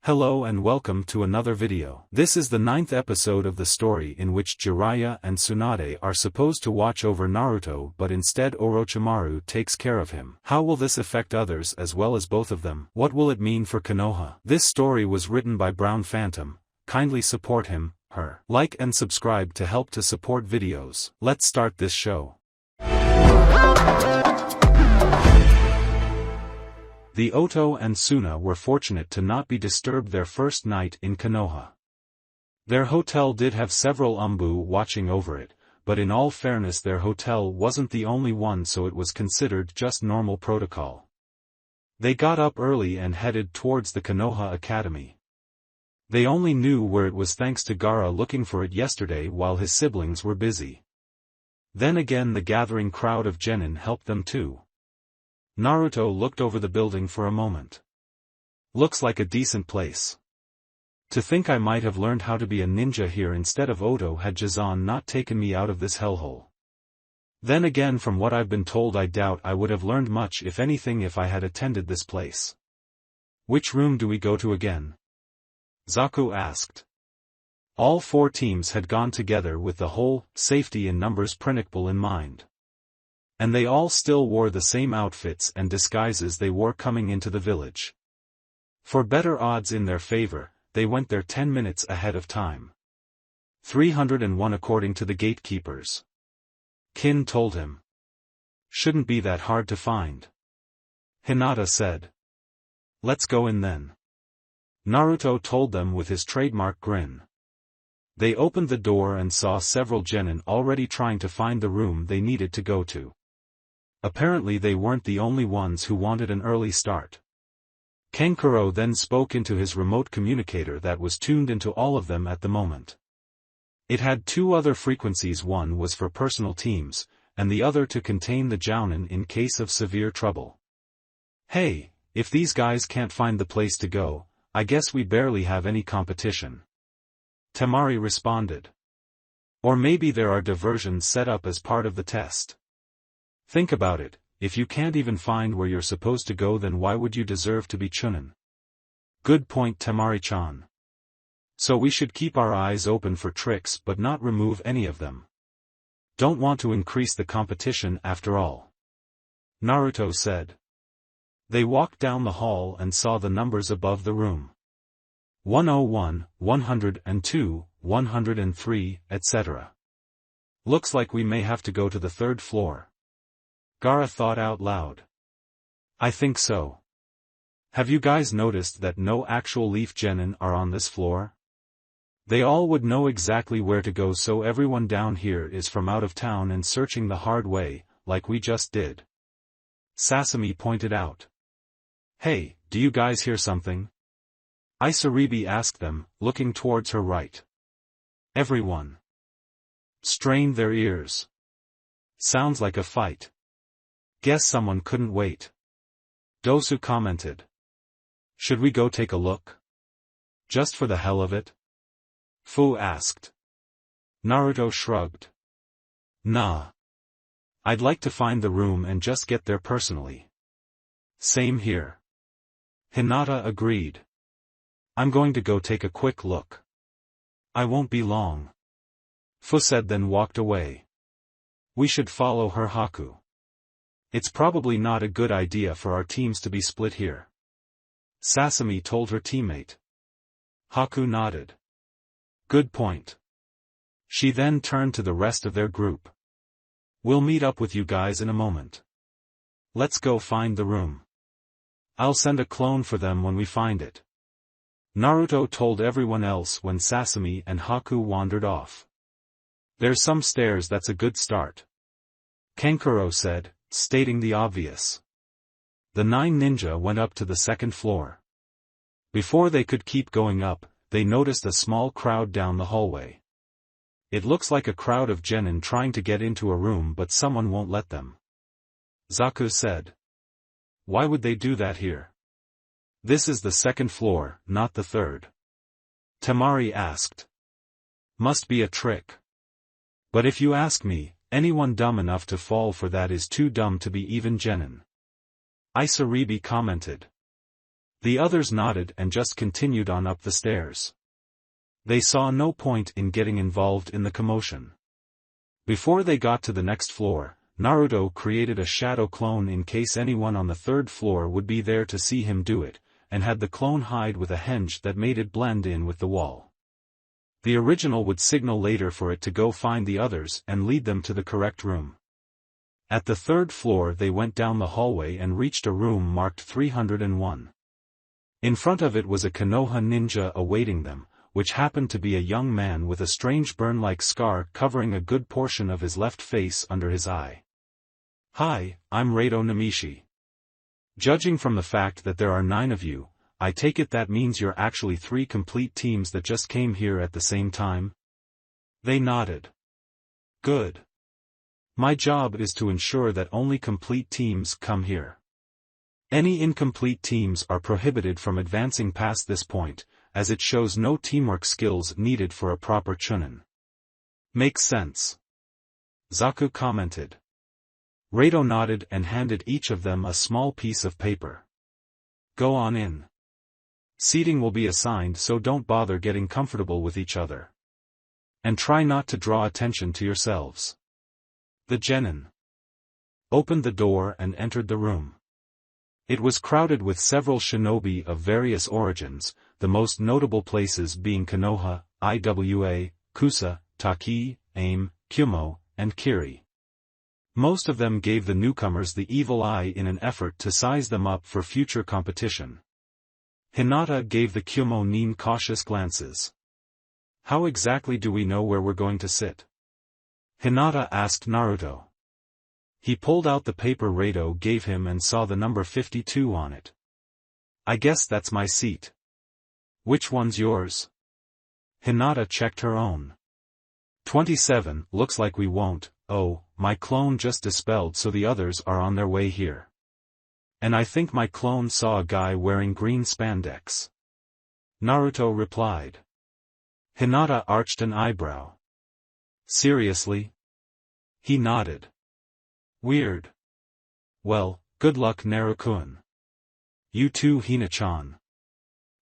Hello and welcome to another video. This is the 9th episode of the story in which Jiraiya and Tsunade are supposed to watch over Naruto, but instead Orochimaru takes care of him. How will this affect others as well as both of them? What will it mean for Konoha? This story was written by Brown Phantom. Kindly support him, her. Like and subscribe to help to support videos. Let's start this show. The Oto and Suna were fortunate to not be disturbed their first night in Konoha. Their hotel did have several Umbu watching over it, but in all fairness their hotel wasn't the only one, so it was considered just normal protocol. They got up early and headed towards the Konoha Academy. They only knew where it was thanks to Gaara looking for it yesterday while his siblings were busy. Then again the gathering crowd of genin helped them too. Naruto looked over the building for a moment. Looks like a decent place. To think I might have learned how to be a ninja here instead of Oto had Jizan not taken me out of this hellhole. Then again, from what I've been told, I doubt I would have learned much if anything if I had attended this place. Which room do we go to again? Zaku asked. All four teams had gone together with the whole safety in numbers principle in mind. And they all still wore the same outfits and disguises they wore coming into the village. For better odds in their favor, they went there 10 minutes ahead of time. 301 according to the gatekeepers. Kin told him. Shouldn't be that hard to find. Hinata said. Let's go in then. Naruto told them with his trademark grin. They opened the door and saw several genin already trying to find the room they needed to go to. Apparently they weren't the only ones who wanted an early start. Kankuro then spoke into his remote communicator that was tuned into all of them at the moment. It had two other frequencies, one was for personal teams, and the other to contain the jounin in case of severe trouble. Hey, if these guys can't find the place to go, I guess we barely have any competition. Temari responded. Or maybe there are diversions set up as part of the test. Think about it, if you can't even find where you're supposed to go, then why would you deserve to be chunin? Good point, Temari-chan. So we should keep our eyes open for tricks but not remove any of them. Don't want to increase the competition after all. Naruto said. They walked down the hall and saw the numbers above the room. 101, 102, 103, etc. Looks like we may have to go to the third floor. Gaara thought out loud. I think so. Have you guys noticed that no actual leaf genin are on this floor? They all would know exactly where to go, so everyone down here is from out of town and searching the hard way, like we just did. Sasami pointed out. Hey, do you guys hear something? Isaribi asked them, looking towards her right. Everyone strained their ears. Sounds like a fight. Guess someone couldn't wait. Dosu commented. Should we go take a look? Just for the hell of it? Fu asked. Naruto shrugged. Nah. I'd like to find the room and just get there personally. Same here. Hinata agreed. I'm going to go take a quick look. I won't be long. Fu said, then walked away. We should follow her, Haku. It's probably not a good idea for our teams to be split here. Sasami told her teammate. Haku nodded. Good point. She then turned to the rest of their group. We'll meet up with you guys in a moment. Let's go find the room. I'll send a clone for them when we find it. Naruto told everyone else when Sasami and Haku wandered off. There's some stairs, that's a good start. Kankuro said, stating the obvious. The 9 ninja went up to the second floor. Before they could keep going up, they noticed a small crowd down the hallway. It looks like a crowd of genin trying to get into a room, but someone won't let them. Zaku said. Why would they do that here? This is the second floor, not the third. Temari asked. Must be a trick. But if you ask me, anyone dumb enough to fall for that is too dumb to be even genin. Isaribi commented. The others nodded and just continued on up the stairs. They saw no point in getting involved in the commotion. Before they got to the next floor, Naruto created a shadow clone in case anyone on the third floor would be there to see him do it, and had the clone hide with a henge that made it blend in with the wall. The original would signal later for it to go find the others and lead them to the correct room. At the third floor they went down the hallway and reached a room marked 301. In front of it was a Konoha ninja awaiting them, which happened to be a young man with a strange burn-like scar covering a good portion of his left face under his eye. "Hi, I'm Rado Namishi. Judging from the fact that there are 9 of you, I take it that means you're actually 3 complete teams that just came here at the same time?" They nodded. "Good. My job is to ensure that only complete teams come here. Any incomplete teams are prohibited from advancing past this point, as it shows no teamwork skills needed for a proper chunin." "Makes sense," Zaku commented. Rado nodded and handed each of them a small piece of paper. "Go on in. Seating will be assigned, so don't bother getting comfortable with each other. And try not to draw attention to yourselves." The genin opened the door and entered the room. It was crowded with several shinobi of various origins, the most notable places being Konoha, Iwa, Kusa, Taki, Aim, Kyumo, and Kiri. Most of them gave the newcomers the evil eye in an effort to size them up for future competition. Hinata gave the Kyumo nin cautious glances. "How exactly do we know where we're going to sit?" Hinata asked Naruto. He pulled out the paper Rado gave him and saw the number 52 on it. "I guess that's my seat." "Which one's yours?" Hinata checked her own. 27, looks like we won't. Oh, my clone just dispelled, so the others are on their way here. And I think my clone saw a guy wearing green spandex. Naruto replied. Hinata arched an eyebrow. Seriously? He nodded. Weird. Well, good luck Naruto-kun. You too Hina-chan.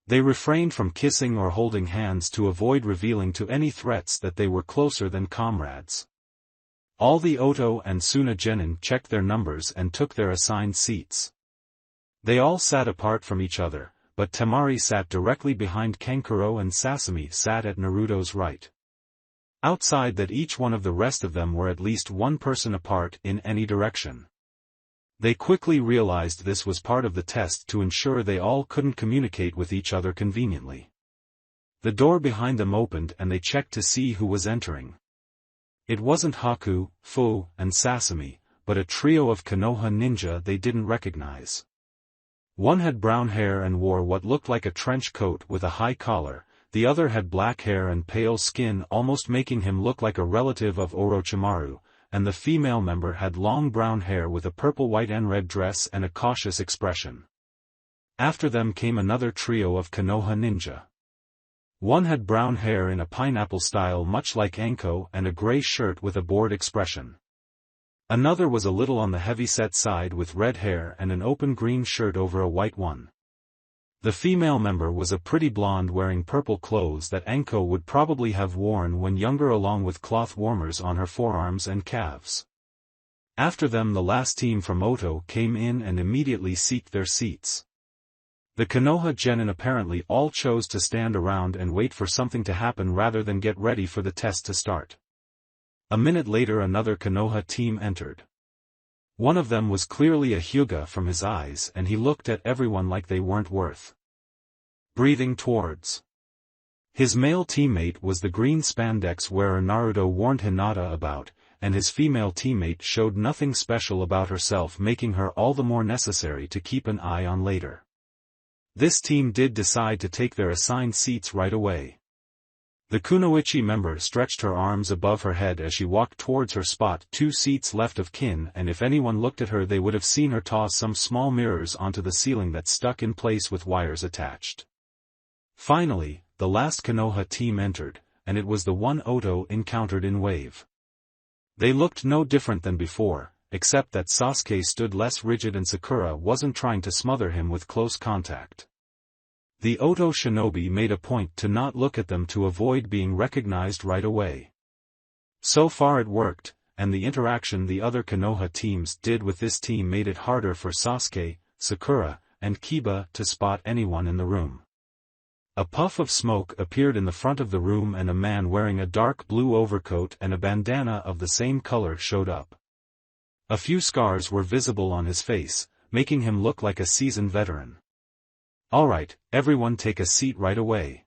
They refrained from kissing or holding hands to avoid revealing to any threats that they were closer than comrades. All the Oto and Suna genin checked their numbers and took their assigned seats. They all sat apart from each other, but Temari sat directly behind Kankuro and Sasami sat at Naruto's right. Outside that, each one of the rest of them were at least one person apart in any direction. They quickly realized this was part of the test to ensure they all couldn't communicate with each other conveniently. The door behind them opened and they checked to see who was entering. It wasn't Haku, Fu, and Sasami, but a trio of Konoha ninja they didn't recognize. One had brown hair and wore what looked like a trench coat with a high collar, the other had black hair and pale skin, almost making him look like a relative of Orochimaru, and the female member had long brown hair with a purple, white and red dress and a cautious expression. After them came another trio of Konoha ninja. One had brown hair in a pineapple style much like Anko and a gray shirt with a bored expression. Another was a little on the heavy-set side with red hair and an open green shirt over a white one. The female member was a pretty blonde wearing purple clothes that Anko would probably have worn when younger, along with cloth warmers on her forearms and calves. After them the last team from Oto came in and immediately seeked their seats. The Konoha genin apparently all chose to stand around and wait for something to happen rather than get ready for the test to start. A minute later another Konoha team entered. One of them was clearly a Hyuga from his eyes, and he looked at everyone like they weren't worth breathing towards. His male teammate was the green spandex wearer Naruto warned Hinata about, and his female teammate showed nothing special about herself, making her all the more necessary to keep an eye on later. This team did decide to take their assigned seats right away. The Kunoichi member stretched her arms above her head as she walked towards her spot 2 seats left of kin, and if anyone looked at her they would have seen her toss some small mirrors onto the ceiling that stuck in place with wires attached. Finally, the last Konoha team entered, and it was the one Oto encountered in Wave. They looked no different than before, except that Sasuke stood less rigid and Sakura wasn't trying to smother him with close contact. The Oto shinobi made a point to not look at them to avoid being recognized right away. So far it worked, and the interaction the other Konoha teams did with this team made it harder for Sasuke, Sakura, and Kiba to spot anyone in the room. A puff of smoke appeared in the front of the room and a man wearing a dark blue overcoat and a bandana of the same color showed up. A few scars were visible on his face, making him look like a seasoned veteran. "Alright, everyone take a seat right away,"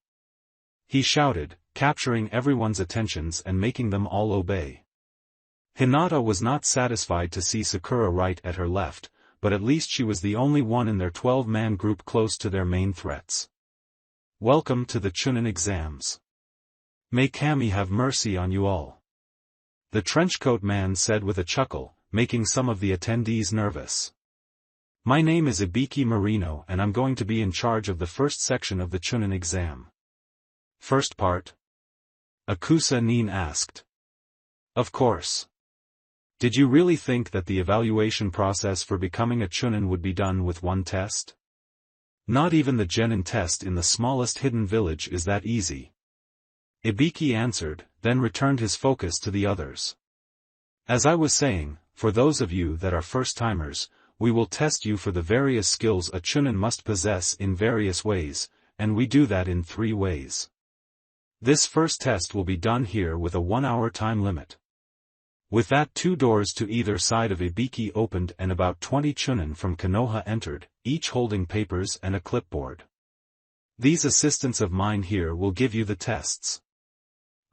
he shouted, capturing everyone's attentions and making them all obey. Hinata was not satisfied to see Sakura right at her left, but at least she was the only one in their 12-man group close to their main threats. "Welcome to the Chunin exams. May Kami have mercy on you all," the trenchcoat man said with a chuckle, making some of the attendees nervous. "My name is Ibiki Marino and I'm going to be in charge of the first section of the Chunin exam." "First part?" Akusa Nin asked. "Of course. Did you really think that the evaluation process for becoming a Chunin would be done with one test? Not even the Genin test in the smallest hidden village is that easy." Ibiki answered, then returned his focus to the others. "As I was saying, for those of you that are first-timers, we will test you for the various skills a Chunin must possess in various ways, and we do that in 3 ways. This first test will be done here with a 1-hour time limit." With that 2 doors to either side of Ibiki opened and about 20 Chunin from Konoha entered, each holding papers and a clipboard. "These assistants of mine here will give you the tests.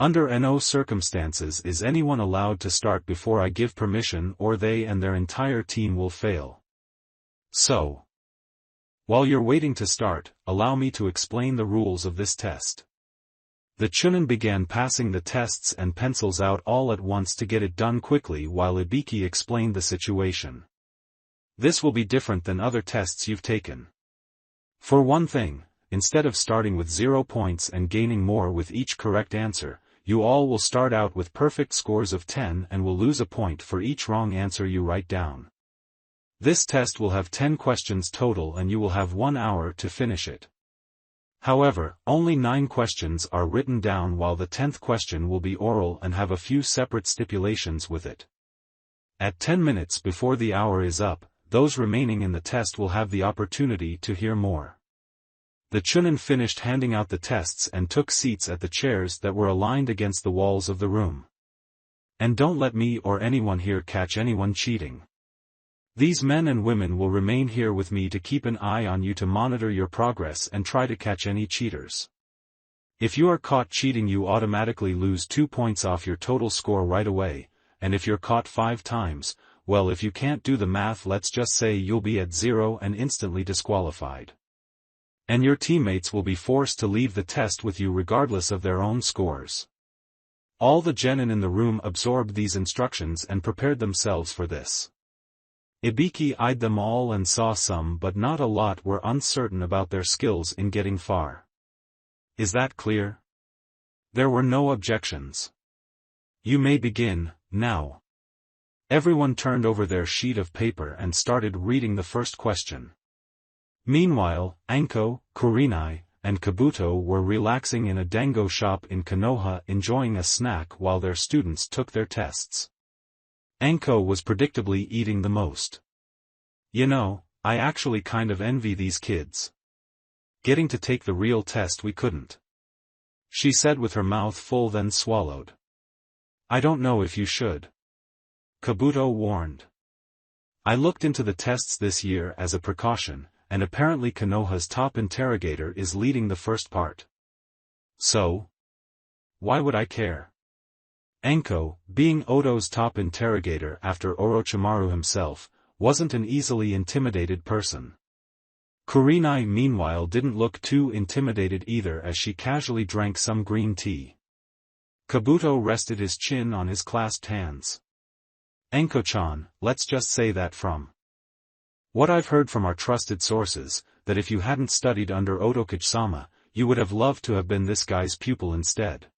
Under no circumstances is anyone allowed to start before I give permission or they and their entire team will fail. So, while you're waiting to start, allow me to explain the rules of this test." The Chunin began passing the tests and pencils out all at once to get it done quickly while Ibiki explained the situation. "This will be different than other tests you've taken. For one thing, instead of starting with 0 points and gaining more with each correct answer, you all will start out with perfect scores of 10 and will lose a point for each wrong answer you write down. This test will have 10 questions total and you will have 1 hour to finish it. However, only 9 questions are written down while the 10th question will be oral and have a few separate stipulations with it. At 10 minutes before the hour is up, those remaining in the test will have the opportunity to hear more." The Chunin finished handing out the tests and took seats at the chairs that were aligned against the walls of the room. "And don't let me or anyone here catch anyone cheating. These men and women will remain here with me to keep an eye on you to monitor your progress and try to catch any cheaters. If you are caught cheating you automatically lose 2 points off your total score right away, and if you're caught 5 times, well if you can't do the math let's just say you'll be at 0 and instantly disqualified. And your teammates will be forced to leave the test with you regardless of their own scores." All the genin in the room absorbed these instructions and prepared themselves for this. Ibiki eyed them all and saw some but not a lot were uncertain about their skills in getting far. "Is that clear?" There were no objections. "You may begin, now." Everyone turned over their sheet of paper and started reading the first question. Meanwhile, Anko, Kurenai, and Kabuto were relaxing in a dango shop in Konoha enjoying a snack while their students took their tests. Anko was predictably eating the most. "You know, I actually kind of envy these kids. Getting to take the real test we couldn't," she said with her mouth full then swallowed. "I don't know if you should," Kabuto warned. "I looked into the tests this year as a precaution, and apparently Konoha's top interrogator is leading the first part. So? Why would I care?" Anko, being Oto's top interrogator after Orochimaru himself, wasn't an easily intimidated person. Kurenai meanwhile didn't look too intimidated either as she casually drank some green tea. Kabuto rested his chin on his clasped hands. "Anko-chan, let's just say that from what I've heard from our trusted sources, that if you hadn't studied under Otokage-sama, you would have loved to have been this guy's pupil instead."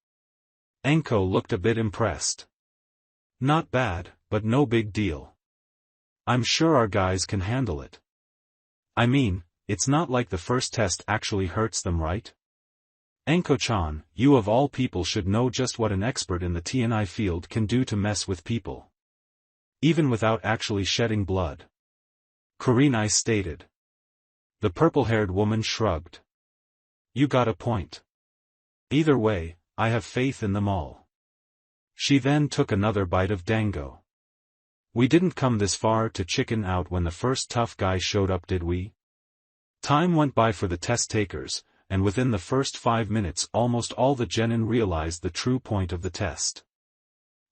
Anko looked a bit impressed. "Not bad, but no big deal. I'm sure our guys can handle it. I mean, it's not like the first test actually hurts them, right? Anko-chan, you of all people should know just what an expert in the TNI field can do to mess with people. Even without actually shedding blood. Kurenai stated. The purple-haired woman shrugged. You got a point. Either way, I have faith in them all. She then took another bite of dango. We didn't come this far to chicken out when the first tough guy showed up, did we? Time went by for the test takers, and within the first 5 minutes almost all the genin realized the true point of the test.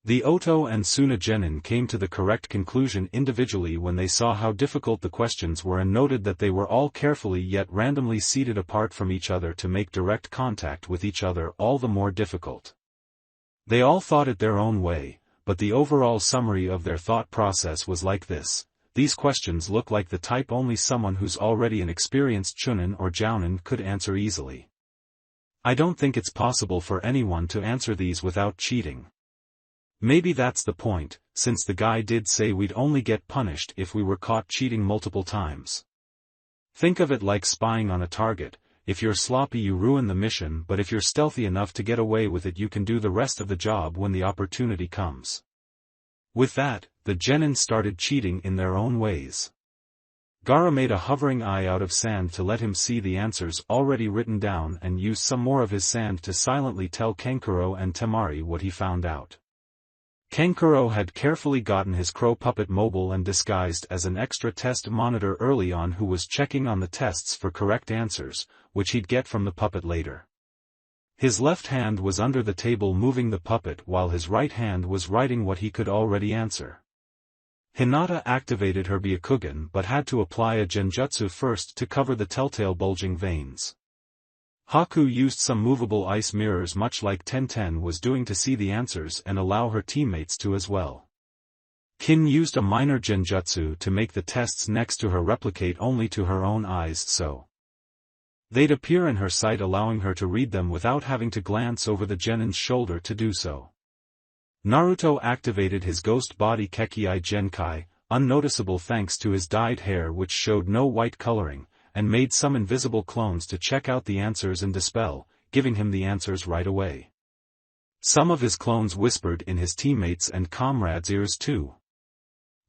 The Oto and Suna genin came to the correct conclusion individually when they saw how difficult the questions were and noted that they were all carefully yet randomly seated apart from each other to make direct contact with each other all the more difficult. They all thought it their own way, but the overall summary of their thought process was like this. These questions look like the type only someone who's already an experienced chunin or jounin could answer easily. I don't think it's possible for anyone to answer these without cheating. Maybe that's the point, since the guy did say we'd only get punished if we were caught cheating multiple times. Think of it like spying on a target. If you're sloppy you ruin the mission, but if you're stealthy enough to get away with it you can do the rest of the job when the opportunity comes. With that, the genin started cheating in their own ways. Gaara made a hovering eye out of sand to let him see the answers already written down and used some more of his sand to silently tell Kankuro and Temari what he found out. Kankuro had carefully gotten his crow puppet mobile and disguised as an extra test monitor early on who was checking on the tests for correct answers, which he'd get from the puppet later. His left hand was under the table moving the puppet while his right hand was writing what he could already answer. Hinata activated her Byakugan but had to apply a genjutsu first to cover the telltale bulging veins. Haku used some movable ice mirrors much like Tenten was doing to see the answers and allow her teammates to as well. Kin used a minor genjutsu to make the tests next to her replicate only to her own eyes so they'd appear in her sight, allowing her to read them without having to glance over the genin's shoulder to do so. Naruto activated his ghost body Kekii Genkai, unnoticeable thanks to his dyed hair which showed no white coloring, and made some invisible clones to check out the answers and dispel, giving him the answers right away. Some of his clones whispered in his teammates' and comrades' ears too.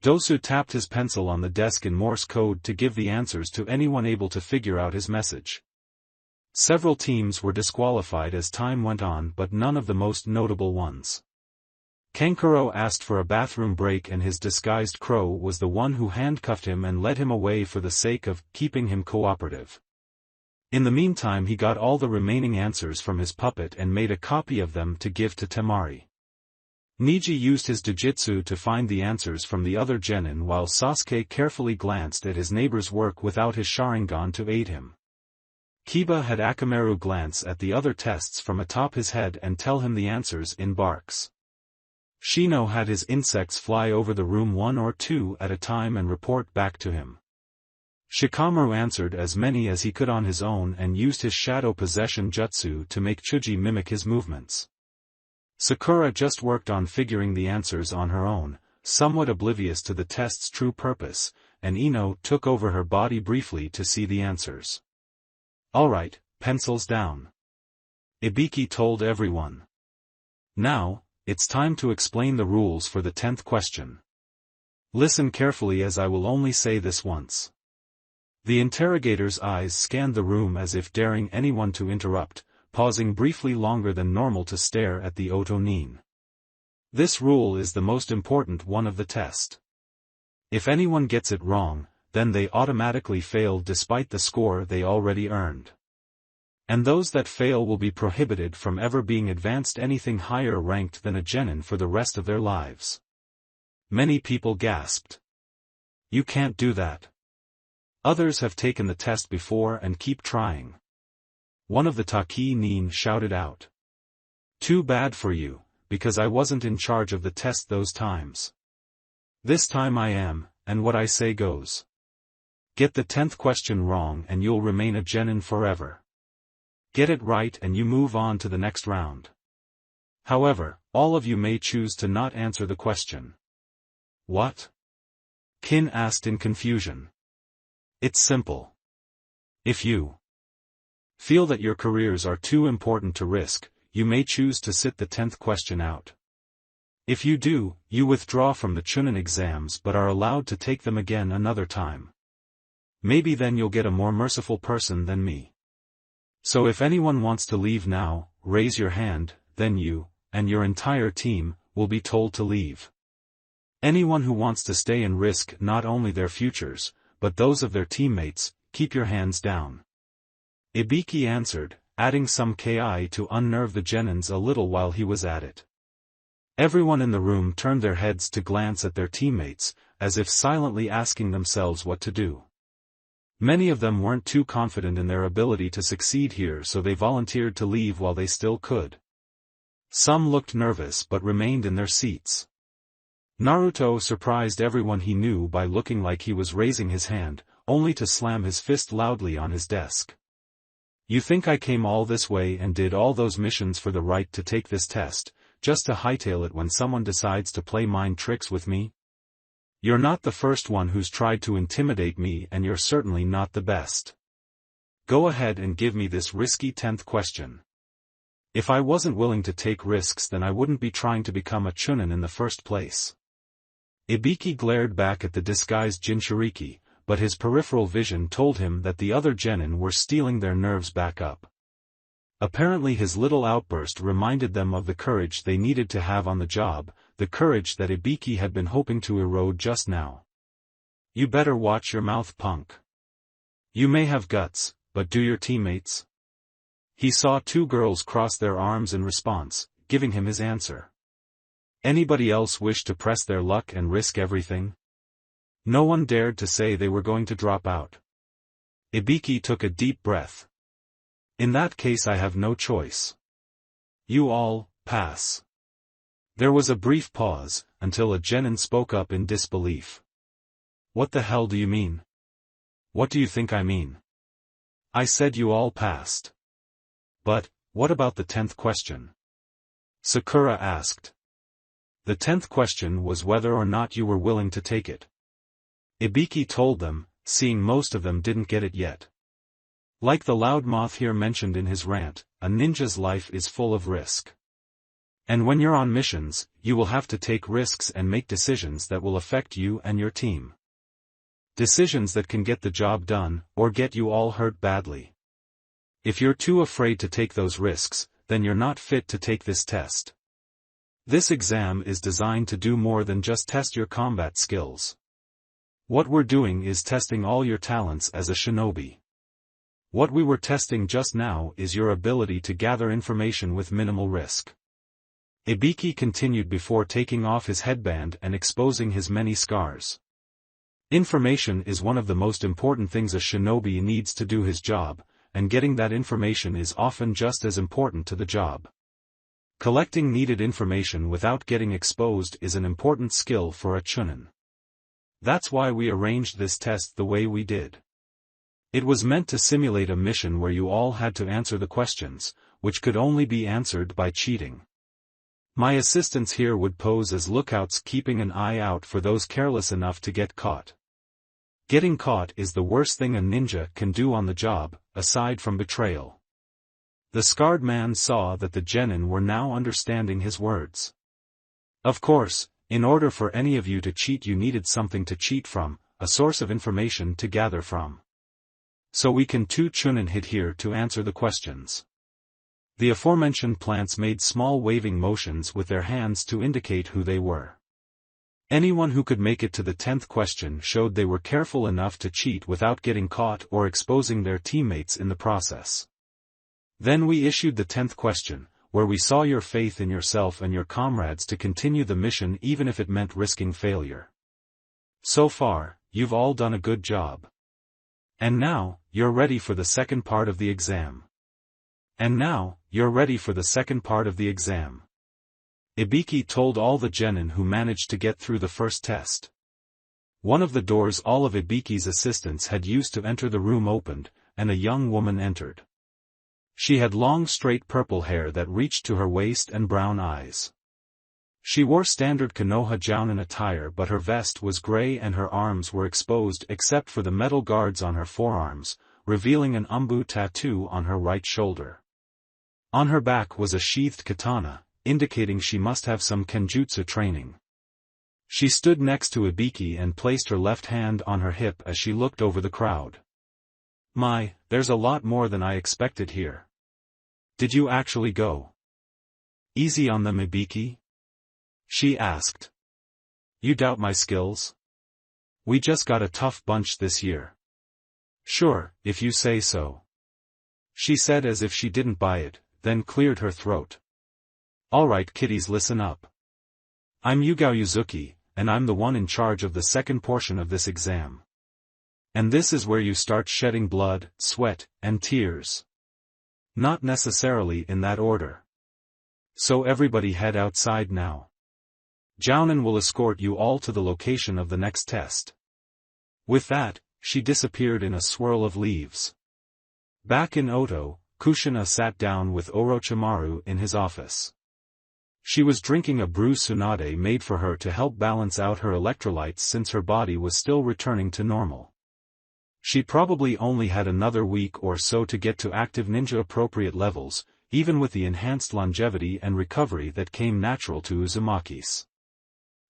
Dosu tapped his pencil on the desk in Morse code to give the answers to anyone able to figure out his message. Several teams were disqualified as time went on, but none of the most notable ones. Kankuro asked for a bathroom break and his disguised crow was the one who handcuffed him and led him away for the sake of keeping him cooperative. In the meantime he got all the remaining answers from his puppet and made a copy of them to give to Temari. Niji used his Jujitsu to find the answers from the other genin while Sasuke carefully glanced at his neighbor's work without his Sharingan to aid him. Kiba had Akamaru glance at the other tests from atop his head and tell him the answers in barks. Shino had his insects fly over the room 1 or 2 at a time and report back to him. Shikamaru answered as many as he could on his own and used his shadow possession jutsu to make Chuji mimic his movements. Sakura just worked on figuring the answers on her own, somewhat oblivious to the test's true purpose, and Ino took over her body briefly to see the answers. Alright, pencils down. Ibiki told everyone. Now, it's time to explain the rules for the 10th question. Listen carefully as I will only say this once. The interrogator's eyes scanned the room as if daring anyone to interrupt, pausing briefly longer than normal to stare at the Otonin. This rule is the most important one of the test. If anyone gets it wrong, then they automatically fail despite the score they already earned. And those that fail will be prohibited from ever being advanced anything higher ranked than a genin for the rest of their lives. Many people gasped. You can't do that. Others have taken the test before and keep trying. One of the Taki Nin shouted out. Too bad for you, because I wasn't in charge of the test those times. This time I am, and what I say goes. Get the 10th question wrong and you'll remain a genin forever. Get it right and you move on to the next round. However, all of you may choose to not answer the question. What? Kin asked in confusion. It's simple. If you feel that your careers are too important to risk, you may choose to sit the 10th question out. If you do, you withdraw from the Chunin exams but are allowed to take them again another time. Maybe then you'll get a more merciful person than me. So if anyone wants to leave now, raise your hand, then you, and your entire team, will be told to leave. Anyone who wants to stay and risk not only their futures, but those of their teammates, keep your hands down. Ibiki answered, adding some ki to unnerve the genins a little while he was at it. Everyone in the room turned their heads to glance at their teammates, as if silently asking themselves what to do. Many of them weren't too confident in their ability to succeed here, so they volunteered to leave while they still could. Some looked nervous but remained in their seats. Naruto surprised everyone he knew by looking like he was raising his hand, only to slam his fist loudly on his desk. You think I came all this way and did all those missions for the right to take this test, just to hightail it when someone decides to play mind tricks with me? You're not the first one who's tried to intimidate me, and you're certainly not the best. Go ahead and give me this risky 10th question. If I wasn't willing to take risks, then I wouldn't be trying to become a Chunin in the first place. Ibiki glared back at the disguised Jinchuriki, but his peripheral vision told him that the other genin were stealing their nerves back up. Apparently his little outburst reminded them of the courage they needed to have on the job, the courage that Ibiki had been hoping to erode just now. You better watch your mouth, punk. You may have guts, but do your teammates? He saw two girls cross their arms in response, giving him his answer. Anybody else wish to press their luck and risk everything? No one dared to say they were going to drop out. Ibiki took a deep breath. In that case I have no choice. You all, pass. There was a brief pause, until a genin spoke up in disbelief. What the hell do you mean? What do you think I mean? I said you all passed. But, what about the 10th question? Sakura asked. The 10th question was whether or not you were willing to take it. Ibiki told them, seeing most of them didn't get it yet. Like the loudmouth here mentioned in his rant, a ninja's life is full of risk. And when you're on missions, you will have to take risks and make decisions that will affect you and your team. Decisions that can get the job done, or get you all hurt badly. If you're too afraid to take those risks, then you're not fit to take this test. This exam is designed to do more than just test your combat skills. What we're doing is testing all your talents as a shinobi. What we were testing just now is your ability to gather information with minimal risk. Ibiki continued before taking off his headband and exposing his many scars. Information is one of the most important things a shinobi needs to do his job, and getting that information is often just as important to the job. Collecting needed information without getting exposed is an important skill for a chunin. That's why we arranged this test the way we did. It was meant to simulate a mission where you all had to answer the questions, which could only be answered by cheating. My assistants here would pose as lookouts, keeping an eye out for those careless enough to get caught. Getting caught is the worst thing a ninja can do on the job, aside from betrayal. The scarred man saw that the genin were now understanding his words. Of course, in order for any of you to cheat, you needed something to cheat from, a source of information to gather from. So we can two chunin hit here to answer the questions. The aforementioned plants made small waving motions with their hands to indicate who they were. Anyone who could make it to the 10th question showed they were careful enough to cheat without getting caught or exposing their teammates in the process. Then we issued the 10th question, where we saw your faith in yourself and your comrades to continue the mission even if it meant risking failure. So far, you've all done a good job. And now, you're ready for the second part of the exam. Ibiki told all the genin who managed to get through the first test. One of the doors all of Ibiki's assistants had used to enter the room opened, and a young woman entered. She had long straight purple hair that reached to her waist and brown eyes. She wore standard Konoha jounin attire, but her vest was gray and her arms were exposed except for the metal guards on her forearms, revealing an umbu tattoo on her right shoulder. On her back was a sheathed katana, indicating she must have some kenjutsu training. She stood next to Ibiki and placed her left hand on her hip as she looked over the crowd. My, there's a lot more than I expected here. Did you actually go easy on them, Ibiki? She asked. You doubt my skills? We just got a tough bunch this year. Sure, if you say so. She said as if she didn't buy it, then cleared her throat. Alright kiddies, listen up. I'm Yugao Yuzuki, and I'm the one in charge of the second portion of this exam. And this is where you start shedding blood, sweat, and tears. Not necessarily in that order. So everybody head outside now. Jounin will escort you all to the location of the next test. With that, she disappeared in a swirl of leaves. Back in Oto, Kushina sat down with Orochimaru in his office. She was drinking a brew Tsunade made for her to help balance out her electrolytes since her body was still returning to normal. She probably only had another week or so to get to active ninja appropriate levels, even with the enhanced longevity and recovery that came natural to Uzumaki's.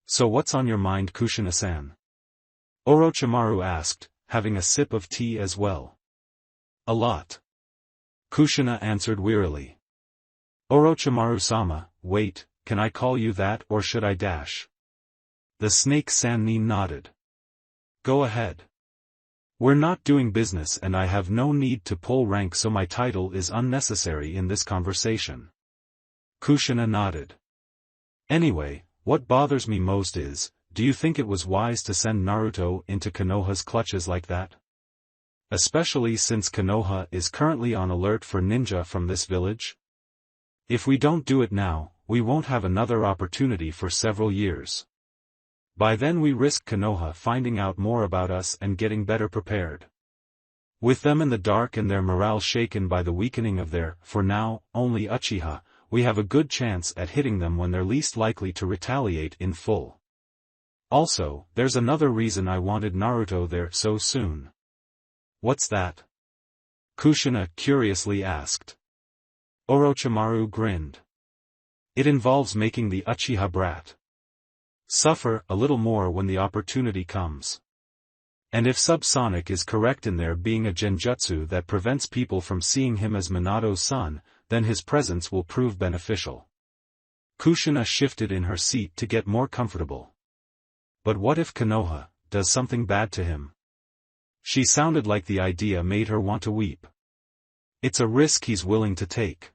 So what's on your mind, Kushina-san? Orochimaru asked, having a sip of tea as well. A lot. Kushina answered wearily. Orochimaru-sama, wait, can I call you that or should I dash? The snake Sannin nodded. Go ahead. We're not doing business and I have no need to pull rank, so my title is unnecessary in this conversation. Kushina nodded. Anyway, what bothers me most is, do you think it was wise to send Naruto into Konoha's clutches like that? Especially since Konoha is currently on alert for ninja from this village? If we don't do it now, we won't have another opportunity for several years. By then we risk Konoha finding out more about us and getting better prepared. With them in the dark and their morale shaken by the weakening of their, for now, only Uchiha, we have a good chance at hitting them when they're least likely to retaliate in full. Also, there's another reason I wanted Naruto there so soon. What's that? Kushina curiously asked. Orochimaru grinned. It involves making the Uchiha brat suffer a little more when the opportunity comes. And if Subsonic is correct in there being a genjutsu that prevents people from seeing him as Minato's son, then his presence will prove beneficial. Kushina shifted in her seat to get more comfortable. But what if Konoha does something bad to him? She sounded like the idea made her want to weep. It's a risk he's willing to take.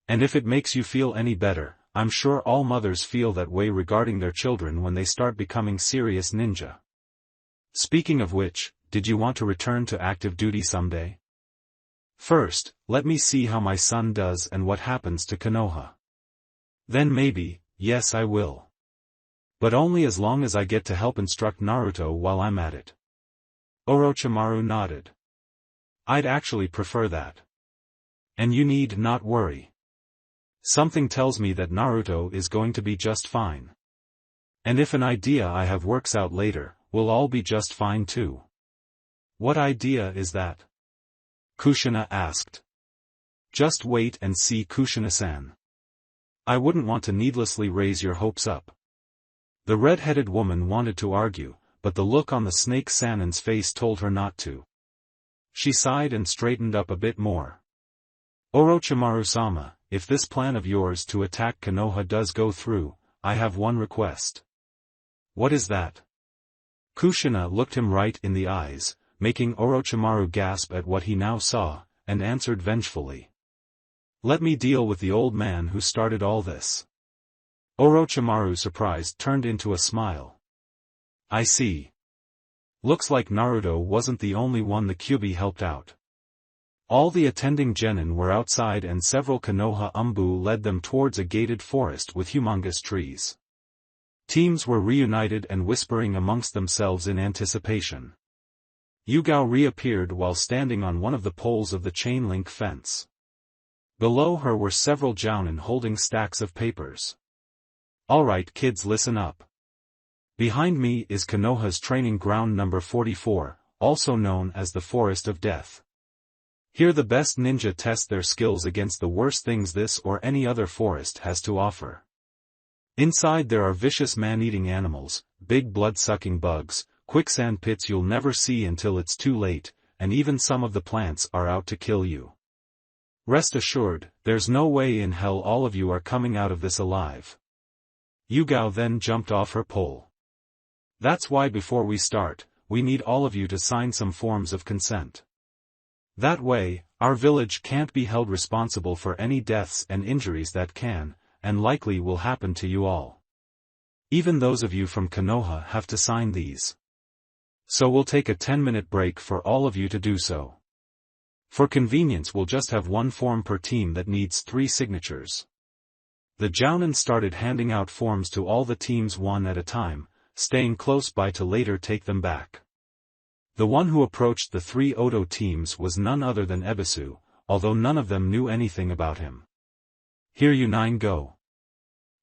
And if it makes you feel any better, I'm sure all mothers feel that way regarding their children when they start becoming serious ninja. Speaking of which, did you want to return to active duty someday? First, let me see how my son does and what happens to Konoha. Then maybe, yes I will. But only as long as I get to help instruct Naruto while I'm at it. Orochimaru nodded. I'd actually prefer that. And you need not worry. Something tells me that Naruto is going to be just fine. And if an idea I have works out later, we'll all be just fine too. What idea is that? Kushina asked. Just wait and see, Kushina-san. I wouldn't want to needlessly raise your hopes up. The red-headed woman wanted to argue, but the look on the snake Sannin's face told her not to. She sighed and straightened up a bit more. Orochimaru-sama, if this plan of yours to attack Konoha does go through, I have one request. What is that? Kushina looked him right in the eyes, making Orochimaru gasp at what he now saw, and answered vengefully. Let me deal with the old man who started all this. Orochimaru, surprised, turned into a smile. I see. Looks like Naruto wasn't the only one the Kyuubi helped out. All the attending genin were outside and several Konoha umbu led them towards a gated forest with humongous trees. Teams were reunited and whispering amongst themselves in anticipation. Yugao reappeared while standing on one of the poles of the chain-link fence. Below her were several jounin holding stacks of papers. Alright kids, listen up. Behind me is Konoha's training ground number 44, also known as the Forest of Death. Here the best ninja test their skills against the worst things this or any other forest has to offer. Inside there are vicious man-eating animals, big blood-sucking bugs, quicksand pits you'll never see until it's too late, and even some of the plants are out to kill you. Rest assured, there's no way in hell all of you are coming out of this alive. Yugao then jumped off her pole. That's why before we start, we need all of you to sign some forms of consent. That way, our village can't be held responsible for any deaths and injuries that can, and likely will happen to you all. Even those of you from Konoha have to sign these. So we'll take a 10-minute break for all of you to do so. For convenience we'll just have one form per team that needs 3 signatures. The Jounin started handing out forms to all the teams one at a time, staying close by to later take them back. The one who approached the 3 Odo teams was none other than Ebisu, although none of them knew anything about him. Here you 9 go.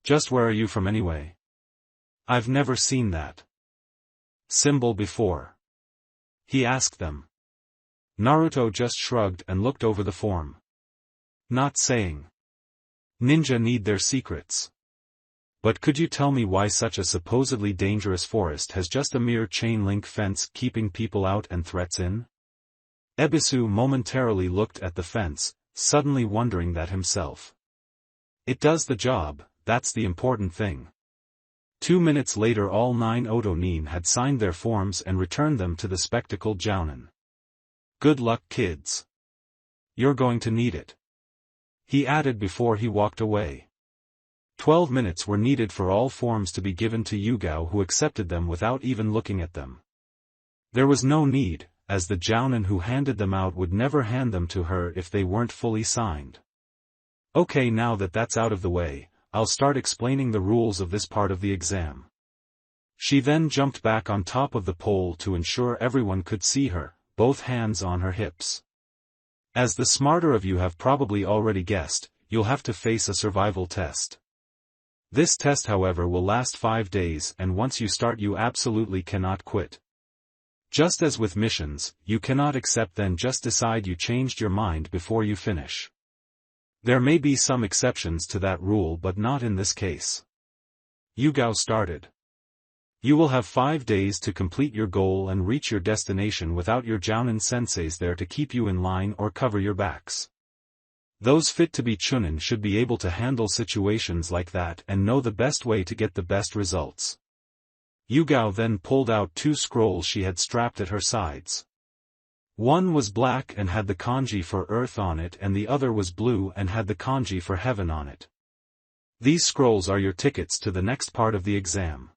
Just where are you from anyway? I've never seen that symbol before. He asked them. Naruto just shrugged and looked over the form. Not saying. Ninja need their secrets. But could you tell me why such a supposedly dangerous forest has just a mere chain-link fence keeping people out and threats in? Ebisu momentarily looked at the fence, suddenly wondering that himself. It does the job, that's the important thing. 2 minutes later all 9 Odo Nin had signed their forms and returned them to the spectacled Jounin. Good luck kids. You're going to need it. He added before he walked away. 12 minutes were needed for all forms to be given to Yugao, who accepted them without even looking at them. There was no need, as the Jounin who handed them out would never hand them to her if they weren't fully signed. Okay, now that that's out of the way, I'll start explaining the rules of this part of the exam. She then jumped back on top of the pole to ensure everyone could see her, both hands on her hips. As the smarter of you have probably already guessed, you'll have to face a survival test. This test however will last 5 days, and once you start you absolutely cannot quit. Just as with missions, you cannot accept then just decide you changed your mind before you finish. There may be some exceptions to that rule but not in this case. Yugao started. You will have 5 days to complete your goal and reach your destination without your Jounin senseis there to keep you in line or cover your backs. Those fit to be Chunin should be able to handle situations like that and know the best way to get the best results. Yugao then pulled out 2 scrolls she had strapped at her sides. One was black and had the kanji for earth on it, and the other was blue and had the kanji for heaven on it. These scrolls are your tickets to the next part of the exam.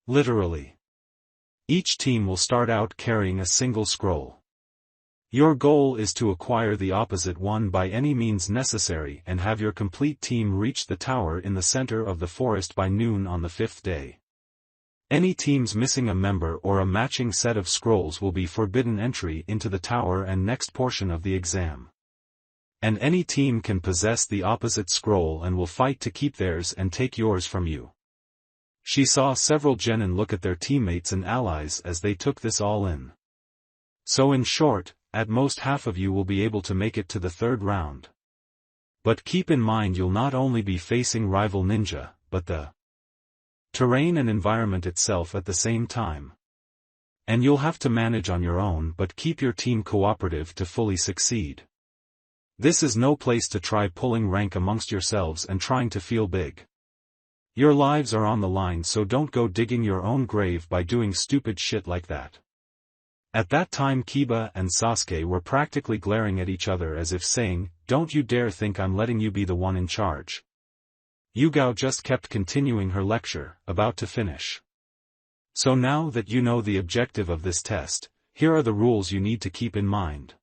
Literally. Each team will start out carrying a single scroll. Your goal is to acquire the opposite one by any means necessary and have your complete team reach the tower in the center of the forest by noon on the 5th day. Any teams missing a member or a matching set of scrolls will be forbidden entry into the tower and next portion of the exam. And any team can possess the opposite scroll and will fight to keep theirs and take yours from you. She saw several genin look at their teammates and allies as they took this all in. So in short, at most half of you will be able to make it to the 3rd round. But keep in mind you'll not only be facing rival ninja, but the terrain and environment itself at the same time. And you'll have to manage on your own but keep your team cooperative to fully succeed. This is no place to try pulling rank amongst yourselves and trying to feel big. Your lives are on the line, so don't go digging your own grave by doing stupid shit like that. At that time Kiba and Sasuke were practically glaring at each other as if saying, "Don't you dare think I'm letting you be the one in charge." Yugao just kept continuing her lecture, about to finish. So now that you know the objective of this test, here are the rules you need to keep in mind.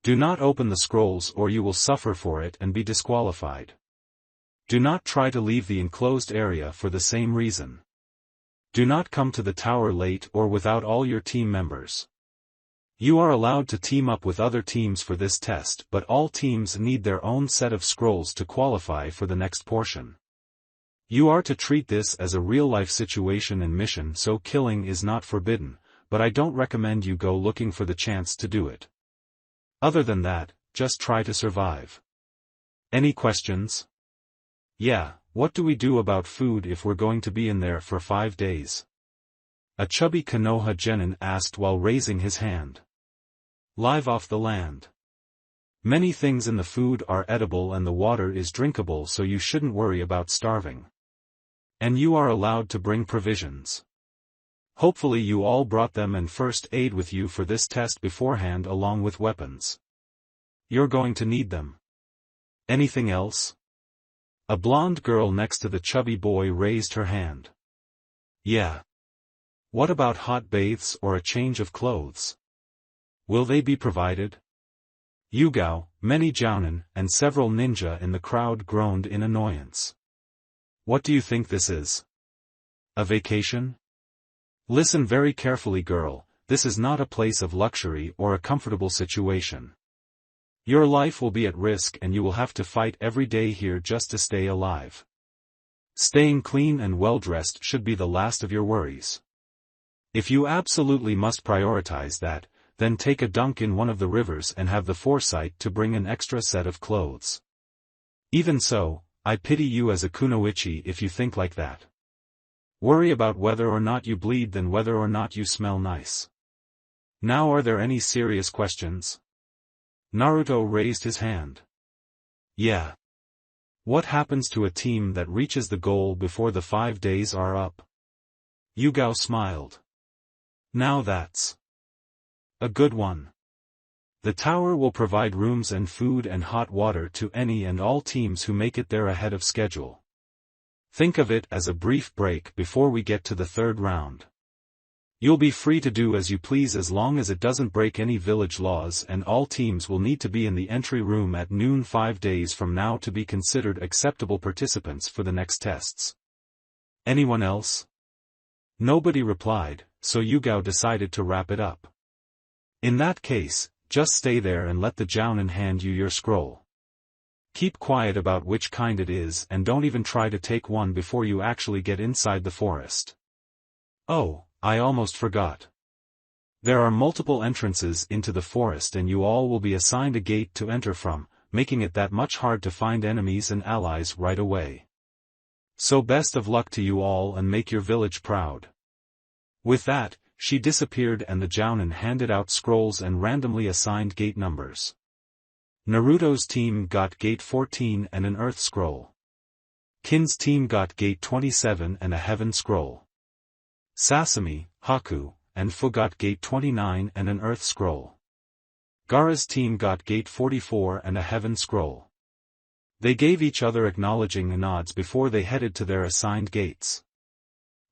Do not open the scrolls or you will suffer for it and be disqualified. Do not try to leave the enclosed area for the same reason. Do not come to the tower late or without all your team members. You are allowed to team up with other teams for this test, but all teams need their own set of scrolls to qualify for the next portion. You are to treat this as a real-life situation and mission, so killing is not forbidden, but I don't recommend you go looking for the chance to do it. Other than that, just try to survive. Any questions? Yeah, what do we do about food if we're going to be in there for 5 days? A chubby Konoha genin asked while raising his hand. Live off the land. Many things in the food are edible and the water is drinkable, so you shouldn't worry about starving. And you are allowed to bring provisions. Hopefully you all brought them and first aid with you for this test beforehand along with weapons. You're going to need them. Anything else? A blonde girl next to the chubby boy raised her hand. Yeah. What about hot baths or a change of clothes? Will they be provided? Yugao, many jounin, and several ninja in the crowd groaned in annoyance. What do you think this is? A vacation? Listen very carefully, girl, this is not a place of luxury or a comfortable situation. Your life will be at risk and you will have to fight every day here just to stay alive. Staying clean and well-dressed should be the last of your worries. If you absolutely must prioritize that, then take a dunk in one of the rivers and have the foresight to bring an extra set of clothes. Even so, I pity you as a kunoichi if you think like that. Worry about whether or not you bleed than whether or not you smell nice. Now, are there any serious questions? Naruto raised his hand. Yeah. What happens to a team that reaches the goal before the 5 days are up? Yugao smiled. Now that's a good one. The tower will provide rooms and food and hot water to any and all teams who make it there ahead of schedule. Think of it as a brief break before we get to the 3rd round. You'll be free to do as you please as long as it doesn't break any village laws, and all teams will need to be in the entry room at noon 5 days from now to be considered acceptable participants for the next tests. Anyone else? Nobody replied, so Yugao decided to wrap it up. In that case, just stay there and let the jounin hand you your scroll. Keep quiet about which kind it is and don't even try to take one before you actually get inside the forest. Oh, I almost forgot. There are multiple entrances into the forest and you all will be assigned a gate to enter from, making it that much hard to find enemies and allies right away. So best of luck to you all and make your village proud. With that, she disappeared and the jounin handed out scrolls and randomly assigned gate numbers. Naruto's team got gate 14 and an earth scroll. Kin's team got gate 27 and a heaven scroll. Sasami, Haku, and Fu got gate 29 and an earth scroll. Gaara's team got gate 44 and a heaven scroll. They gave each other acknowledging nods before they headed to their assigned gates.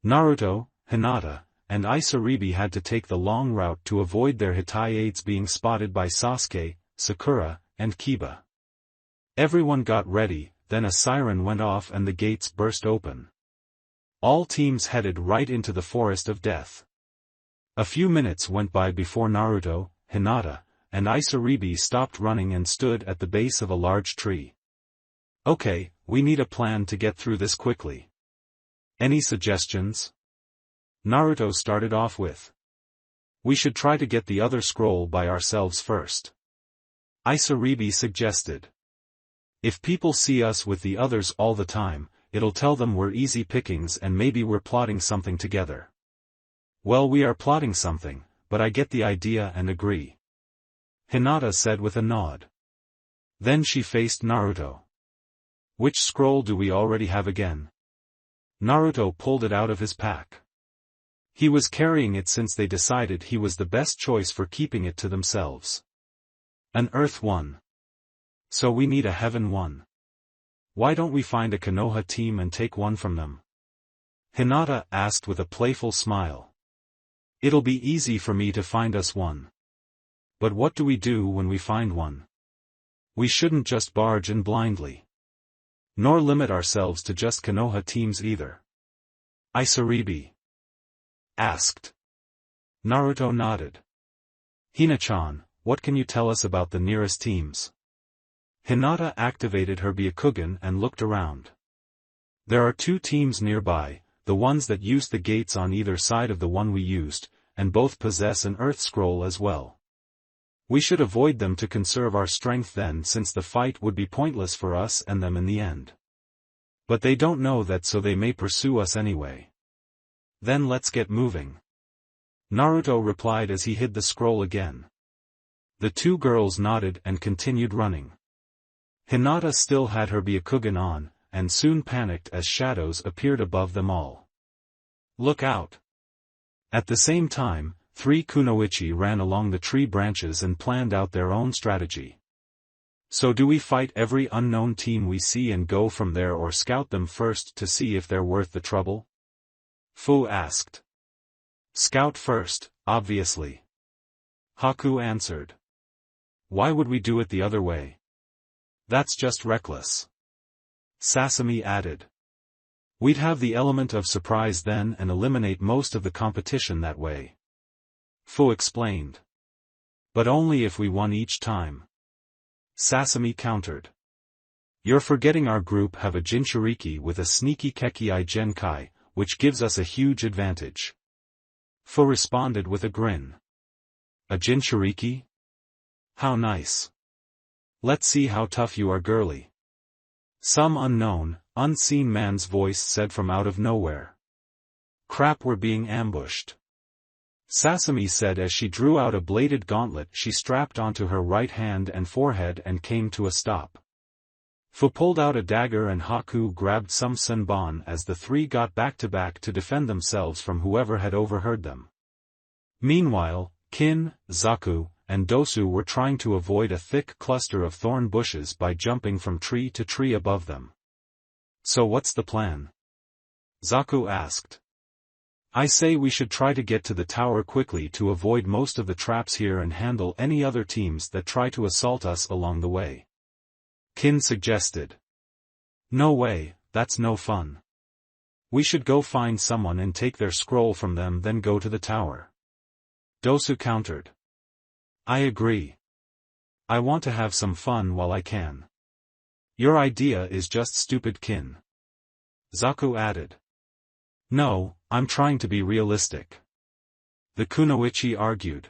Naruto, Hinata, and Isaribi had to take the long route to avoid their Hitaiades being spotted by Sasuke, Sakura, and Kiba. Everyone got ready, then a siren went off and the gates burst open. All teams headed right into the forest of death. A few minutes went by before Naruto, Hinata, and Isaribi stopped running and stood at the base of a large tree. Okay, we need a plan to get through this quickly. Any suggestions? Naruto started off with. We should try to get the other scroll by ourselves first. Isaribi suggested. If people see us with the others all the time, it'll tell them we're easy pickings and maybe we're plotting something together. Well, we are plotting something, but I get the idea and agree. Hinata said with a nod. Then she faced Naruto. Which scroll do we already have again? Naruto pulled it out of his pack. He was carrying it since they decided he was the best choice for keeping it to themselves. An earth one. So we need a heaven one. Why don't we find a Konoha team and take one from them? Hinata asked with a playful smile. It'll be easy for me to find us one. But what do we do when we find one? We shouldn't just barge in blindly. Nor limit ourselves to just Konoha teams either. Isaribi asked. Naruto nodded. Hina-chan, what can you tell us about the nearest teams? Hinata activated her Byakugan and looked around. There are 2 teams nearby, the ones that used the gates on either side of the one we used, and both possess an earth scroll as well. We should avoid them to conserve our strength then, since the fight would be pointless for us and them in the end. But they don't know that, so they may pursue us anyway. Then let's get moving. Naruto replied as he hid the scroll again. The two girls nodded and continued running. Hinata still had her Byakugan on, and soon panicked as shadows appeared above them all. Look out! At the same time, 3 kunoichi ran along the tree branches and planned out their own strategy. So do we fight every unknown team we see and go from there, or scout them first to see if they're worth the trouble? Fu asked. Scout first, obviously. Haku answered. Why would we do it the other way? That's just reckless. Sasami added. We'd have the element of surprise then and eliminate most of the competition that way. Fu explained. But only if we won each time. Sasami countered. You're forgetting our group have a Jinchuriki with a sneaky Kekii Genkai, which gives us a huge advantage. Fu responded with a grin. A Jinchuriki? How nice. Let's see how tough you are, girly. Some unknown, unseen man's voice said from out of nowhere. Crap, we're being ambushed. Sasami said as she drew out a bladed gauntlet she strapped onto her right hand and forehead and came to a stop. Fu pulled out a dagger and Haku grabbed some senbon as the 3 got back to defend themselves from whoever had overheard them. Meanwhile, Kin, Zaku, and Dosu were trying to avoid a thick cluster of thorn bushes by jumping from tree to tree above them. So what's the plan? Zaku asked. I say we should try to get to the tower quickly to avoid most of the traps here and handle any other teams that try to assault us along the way. Kin suggested. No way, that's no fun. We should go find someone and take their scroll from them, then go to the tower. Dosu countered. I agree. I want to have some fun while I can. Your idea is just stupid, Kin. Zaku added. No, I'm trying to be realistic. The kunoichi argued.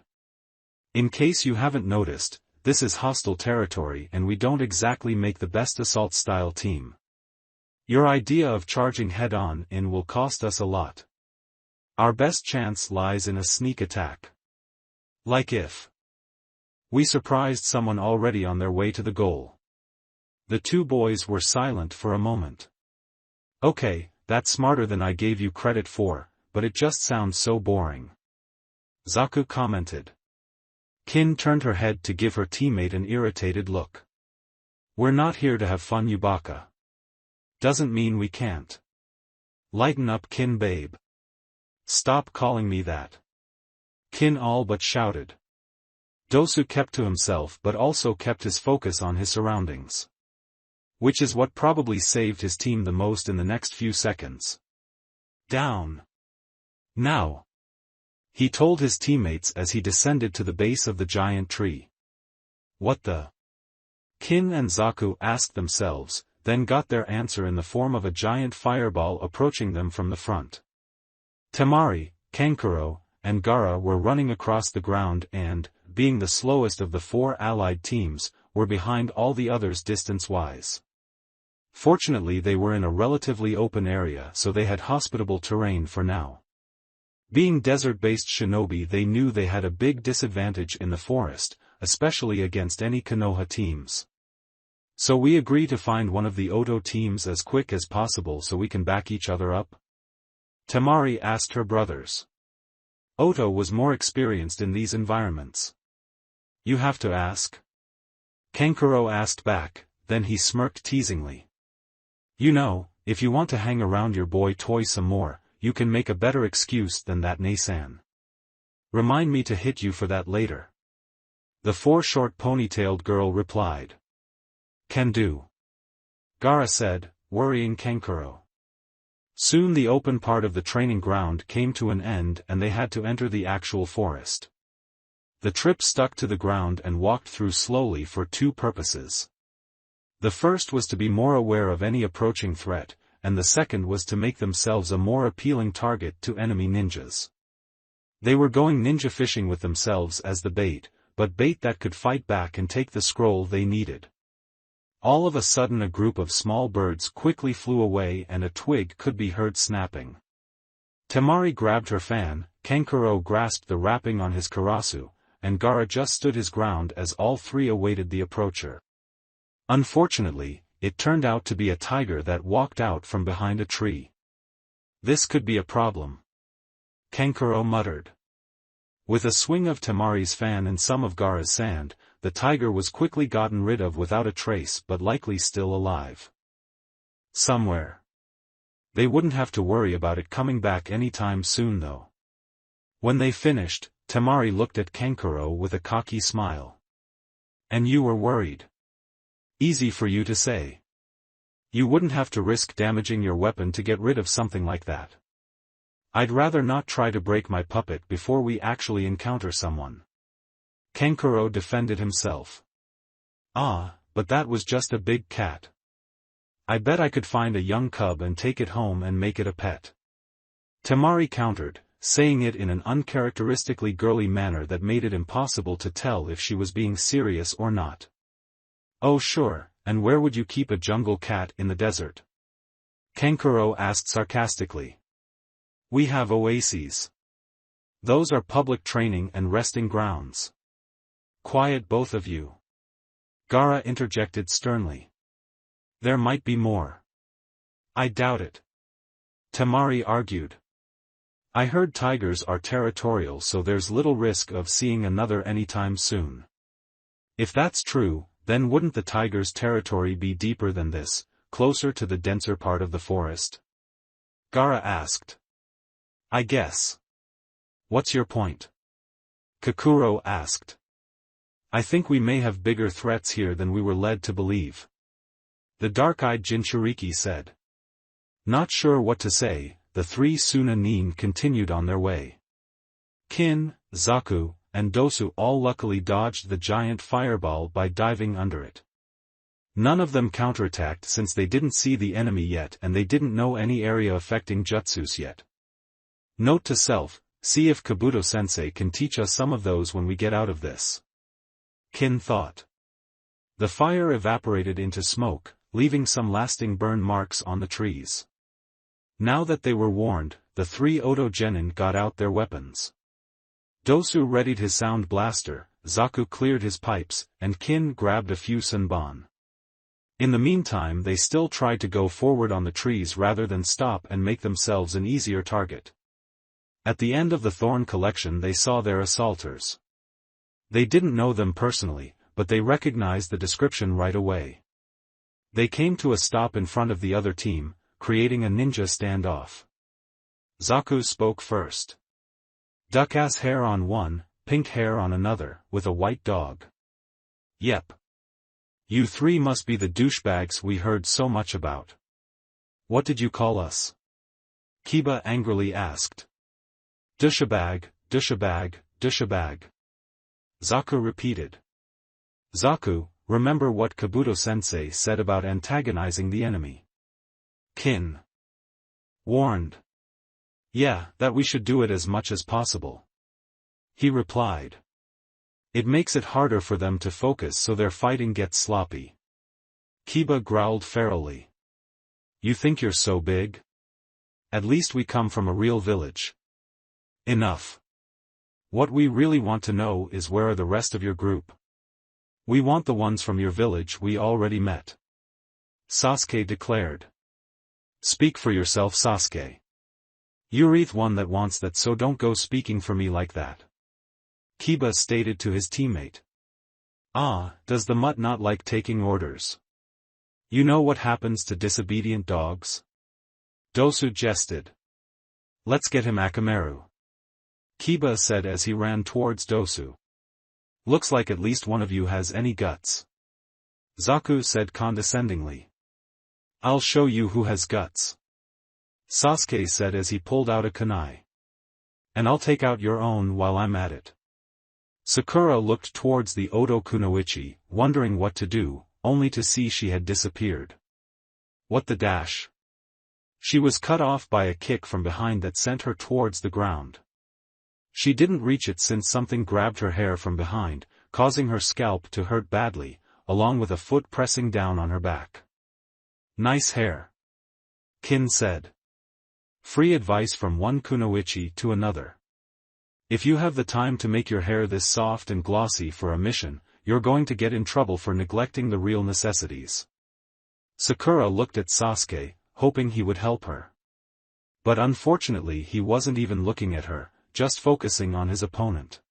In case you haven't noticed, this is hostile territory and we don't exactly make the best assault-style team. Your idea of charging head-on in will cost us a lot. Our best chance lies in a sneak attack. Like if we surprised someone already on their way to the goal. The 2 boys were silent for a moment. Okay, that's smarter than I gave you credit for, but it just sounds so boring. Zaku commented. Kin turned her head to give her teammate an irritated look. We're not here to have fun, Yubaka. Doesn't mean we can't. Lighten up, Kin babe. Stop calling me that. Kin all but shouted. Dosu kept to himself but also kept his focus on his surroundings. Which is what probably saved his team the most in the next few seconds. Down. Now. He told his teammates as he descended to the base of the giant tree. What the? Kin and Zaku asked themselves, then got their answer in the form of a giant fireball approaching them from the front. Temari, Kankuro, and Gaara were running across the ground and, being the slowest of the 4 allied teams, were behind all the others distance-wise. Fortunately they were in a relatively open area, so they had hospitable terrain for now. Being desert-based shinobi, they knew they had a big disadvantage in the forest, especially against any Konoha teams. So we agree to find one of the Oto teams as quick as possible so we can back each other up? Temari asked her brothers. Oto was more experienced in these environments. You have to ask? Kankuro asked back, then he smirked teasingly. You know, if you want to hang around your boy toy some more, you can make a better excuse than that, Nasan. Remind me to hit you for that later. The 4 short ponytailed girl replied. Can do. Gaara said, worrying Kankuro. Soon the open part of the training ground came to an end and they had to enter the actual forest. The trip stuck to the ground and walked through slowly for 2 purposes. The first was to be more aware of any approaching threat, and the second was to make themselves a more appealing target to enemy ninjas. They were going ninja fishing with themselves as the bait, but bait that could fight back and take the scroll they needed. All of a sudden a group of small birds quickly flew away and a twig could be heard snapping. Temari grabbed her fan, Kankuro grasped the wrapping on his karasu, and Gaara just stood his ground as all three awaited the approacher. Unfortunately, it turned out to be a tiger that walked out from behind a tree. This could be a problem, Kankuro muttered. With a swing of Temari's fan and some of Gaara's sand, the tiger was quickly gotten rid of without a trace but likely still alive. Somewhere. They wouldn't have to worry about it coming back anytime soon though. When they finished, Temari looked at Kankuro with a cocky smile. And you were worried. Easy for you to say. You wouldn't have to risk damaging your weapon to get rid of something like that. I'd rather not try to break my puppet before we actually encounter someone. Kankuro defended himself. Ah, but that was just a big cat. I bet I could find a young cub and take it home and make it a pet. Temari countered, saying it in an uncharacteristically girly manner that made it impossible to tell if she was being serious or not. Oh sure, and where would you keep a jungle cat in the desert? Kankuro asked sarcastically. We have oases. Those are public training and resting grounds. Quiet both of you. Gaara interjected sternly. There might be more. I doubt it. Temari argued. I heard tigers are territorial so there's little risk of seeing another anytime soon. If that's true, then wouldn't the tiger's territory be deeper than this, closer to the denser part of the forest? Gaara asked. I guess. What's your point? Kakuro asked. I think we may have bigger threats here than we were led to believe. The dark-eyed Jinchuriki said. Not sure what to say, the three Suna-nin continued on their way. Kin, Zaku, and Dosu all luckily dodged the giant fireball by diving under it. None of them counterattacked since they didn't see the enemy yet and they didn't know any area affecting jutsus yet. Note to self, see if Kabuto-sensei can teach us some of those when we get out of this. Kin thought. The fire evaporated into smoke, leaving some lasting burn marks on the trees. Now that they were warned, the three Oto genin got out their weapons. Dosu readied his sound blaster, Zaku cleared his pipes, and Kin grabbed a few senbon. In the meantime they still tried to go forward on the trees rather than stop and make themselves an easier target. At the end of the thorn collection they saw their assaulters. They didn't know them personally, but they recognized the description right away. They came to a stop in front of the other team, creating a ninja standoff. Zaku spoke first. Duck-ass hair on one, pink hair on another, with a white dog. Yep. You three must be the douchebags we heard so much about. What did you call us? Kiba angrily asked. Douchebag, douchebag, douchebag. Zaku repeated. Zaku, remember what Kabuto-sensei said about antagonizing the enemy. Kin warned. Yeah, that we should do it as much as possible. He replied. It makes it harder for them to focus so their fighting gets sloppy. Kiba growled ferally. You think you're so big? At least we come from a real village. Enough. What we really want to know is where are the rest of your group? We want the ones from your village we already met. Sasuke declared. Speak for yourself, Sasuke. You're the one that wants that, so don't go speaking for me like that. Kiba stated to his teammate. Ah, does the mutt not like taking orders? You know what happens to disobedient dogs? Dosu jested. Let's get him Akamaru. Kiba said as he ran towards Dosu. Looks like at least one of you has any guts. Zaku said condescendingly. I'll show you who has guts. Sasuke said as he pulled out a kunai. And I'll take out your own while I'm at it. Sakura looked towards the Oto Kunoichi, wondering what to do, only to see she had disappeared. What the dash? She was cut off by a kick from behind that sent her towards the ground. She didn't reach it since something grabbed her hair from behind, causing her scalp to hurt badly, along with a foot pressing down on her back. Nice hair, Kin said. Free advice from one kunoichi to another. If you have the time to make your hair this soft and glossy for a mission, you're going to get in trouble for neglecting the real necessities. Sakura looked at Sasuke, hoping he would help her. But unfortunately he wasn't even looking at her, just focusing on his opponent.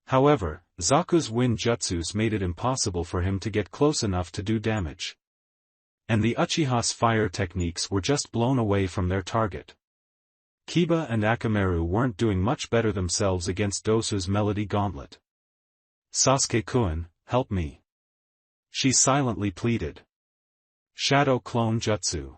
However, Zaku's wind jutsus made it impossible for him to get close enough to do damage. And the Uchiha's fire techniques were just blown away from their target. Kiba and Akamaru weren't doing much better themselves against Dosu's Melody Gauntlet. Sasuke-kun, help me. She silently pleaded. Shadow Clone Jutsu.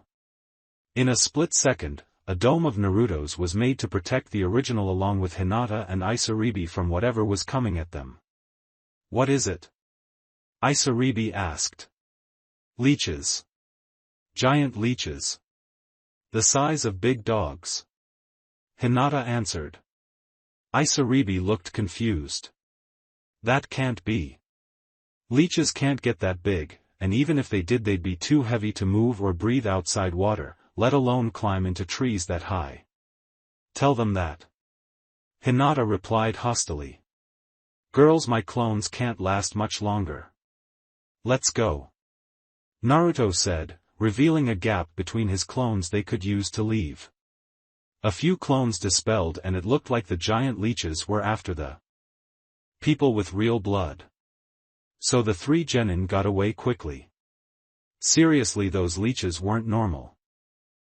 In a split second, a dome of Naruto's was made to protect the original along with Hinata and Isaribi from whatever was coming at them. What is it? Isaribi asked. Leeches. Giant leeches. The size of big dogs. Hinata answered. Isaribi looked confused. That can't be. Leeches can't get that big, and even if they did they'd be too heavy to move or breathe outside water, let alone climb into trees that high. Tell them that. Hinata replied hostily. Girls, my clones can't last much longer. Let's go. Naruto said, revealing a gap between his clones they could use to leave. A few clones dispelled and it looked like the giant leeches were after the people with real blood. So the three genin got away quickly. Seriously, those leeches weren't normal.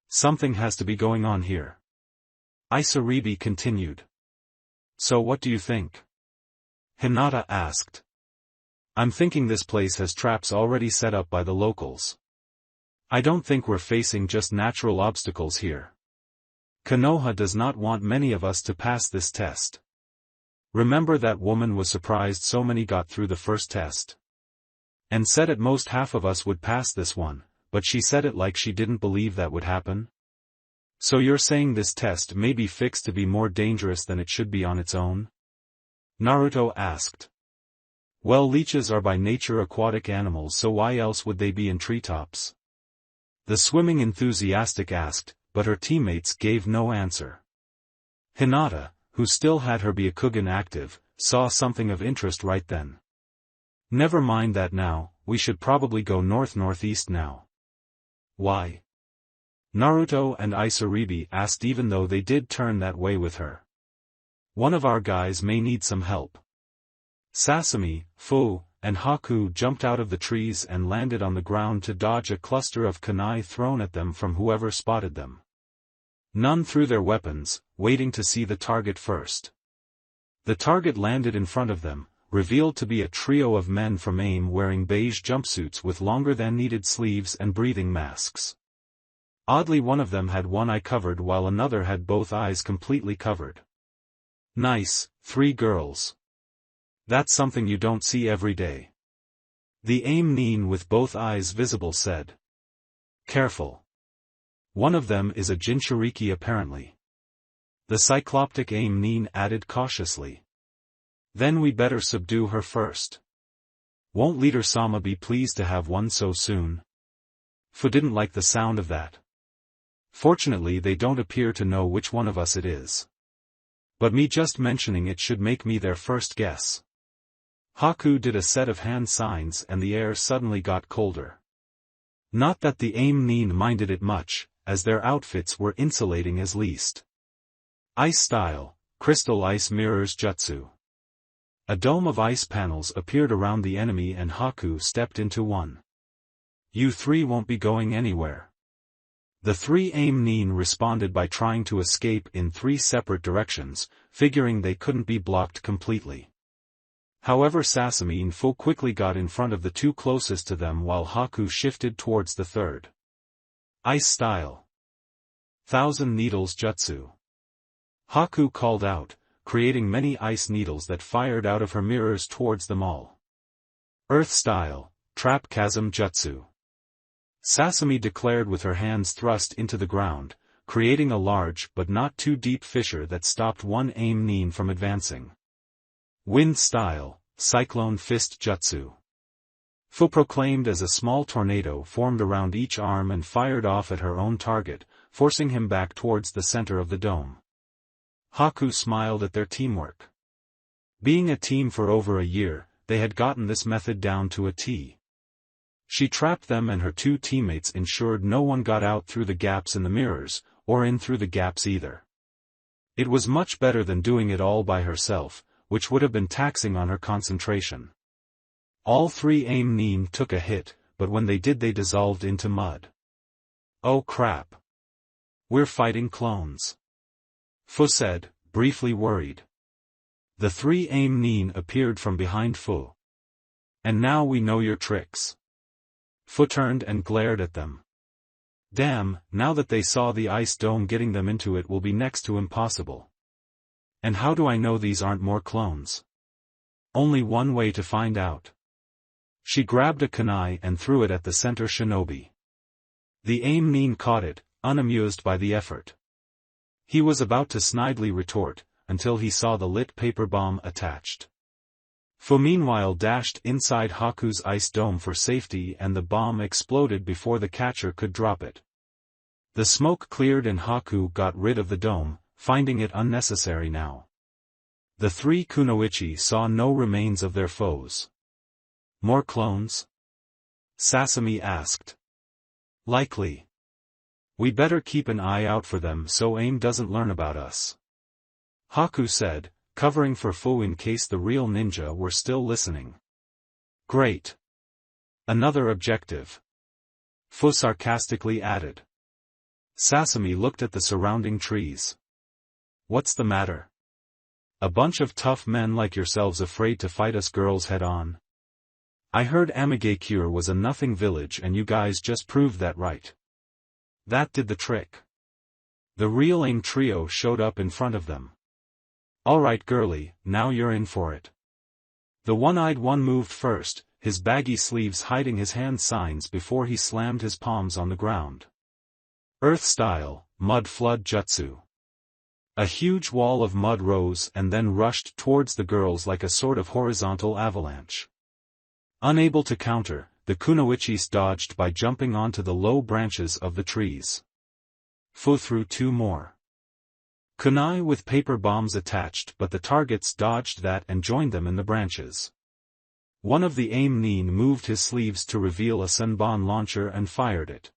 Something has to be going on here. Isaribi continued. So what do you think? Hinata asked. I'm thinking this place has traps already set up by the locals. I don't think we're facing just natural obstacles here. Konoha does not want many of us to pass this test. Remember that woman was surprised so many got through the first test. And said at most half of us would pass this one, but she said it like she didn't believe that would happen? So you're saying this test may be fixed to be more dangerous than it should be on its own? Naruto asked. Well, leeches are by nature aquatic animals, so why else would they be in treetops? The swimming enthusiastic asked, but her teammates gave no answer. Hinata, who still had her Byakugan active, saw something of interest right then. Never mind that now, we should probably go north-northeast now. Why? Naruto and Isaribi asked, even though they did turn that way with her. One of our guys may need some help. Sasami, Fu, and Haku jumped out of the trees and landed on the ground to dodge a cluster of kunai thrown at them from whoever spotted them. None threw their weapons, waiting to see the target first. The target landed in front of them, revealed to be a trio of men from AIM wearing beige jumpsuits with longer than needed sleeves and breathing masks. Oddly, one of them had one eye covered while another had both eyes completely covered. Nice, 3 girls. That's something you don't see every day. The AIM nin with both eyes visible said. Careful. One of them is a Jinchuriki apparently. The cycloptic AIM nin added cautiously. Then we better subdue her first. Won't Leader Sama be pleased to have one so soon? Fu didn't like the sound of that. Fortunately they don't appear to know which one of us it is. But me just mentioning it should make me their first guess. Haku did a set of hand signs and the air suddenly got colder. Not that the AIM nin minded it much, as their outfits were insulating as least. Ice style, crystal ice mirrors jutsu. A dome of ice panels appeared around the enemy and Haku stepped into one. You 3 won't be going anywhere. The 3 AIM nin responded by trying to escape in 3 separate directions, figuring they couldn't be blocked completely. However, Sasami and Fu quickly got in front of the 2 closest to them while Haku shifted towards the 3rd. Ice style. 1,000 needles jutsu. Haku called out, creating many ice needles that fired out of her mirrors towards them all. Earth style, trap chasm jutsu. Sasami declared with her hands thrust into the ground, creating a large but not too deep fissure that stopped one AIM nin from advancing. Wind style, Cyclone Fist Jutsu. Fu proclaimed as a small tornado formed around each arm and fired off at her own target, forcing him back towards the center of the dome. Haku smiled at their teamwork. Being a team for over a year, they had gotten this method down to a T. She trapped them and her two teammates ensured no one got out through the gaps in the mirrors, or in through the gaps either. It was much better than doing it all by herself, which would have been taxing on her concentration. All three aim Nin took a hit, but when they did they dissolved into mud. Oh crap. We're fighting clones. Fu said, briefly worried. The three aim Nin appeared from behind Fu. And now we know your tricks. Fu turned and glared at them. Damn, now that they saw the ice dome getting them into it will be next to impossible. And how do I know these aren't more clones? Only one way to find out. She grabbed a kunai and threw it at the center shinobi. The aim Nin caught it, unamused by the effort. He was about to snidely retort, until he saw the lit paper bomb attached. Fu meanwhile dashed inside Haku's ice dome for safety and the bomb exploded before the catcher could drop it. The smoke cleared and Haku got rid of the dome, finding it unnecessary now. The three kunoichi saw no remains of their foes. More clones? Sasami asked. Likely. We better keep an eye out for them so AIM doesn't learn about us. Haku said, covering for Fu in case the real ninja were still listening. Great. Another objective. Fu sarcastically added. Sasami looked at the surrounding trees. What's the matter? A bunch of tough men like yourselves afraid to fight us girls head on? I heard Amigakure was a nothing village and you guys just proved that right. That did the trick. The real AIM trio showed up in front of them. Alright girlie, now you're in for it. The one-eyed one moved first, his baggy sleeves hiding his hand signs before he slammed his palms on the ground. Earth style, mud flood jutsu. A huge wall of mud rose and then rushed towards the girls like a sort of horizontal avalanche. Unable to counter, the kunoichis dodged by jumping onto the low branches of the trees. Fu threw two more kunai with paper bombs attached but the targets dodged that and joined them in the branches. One of the aim Nin moved his sleeves to reveal a senbon launcher and fired it.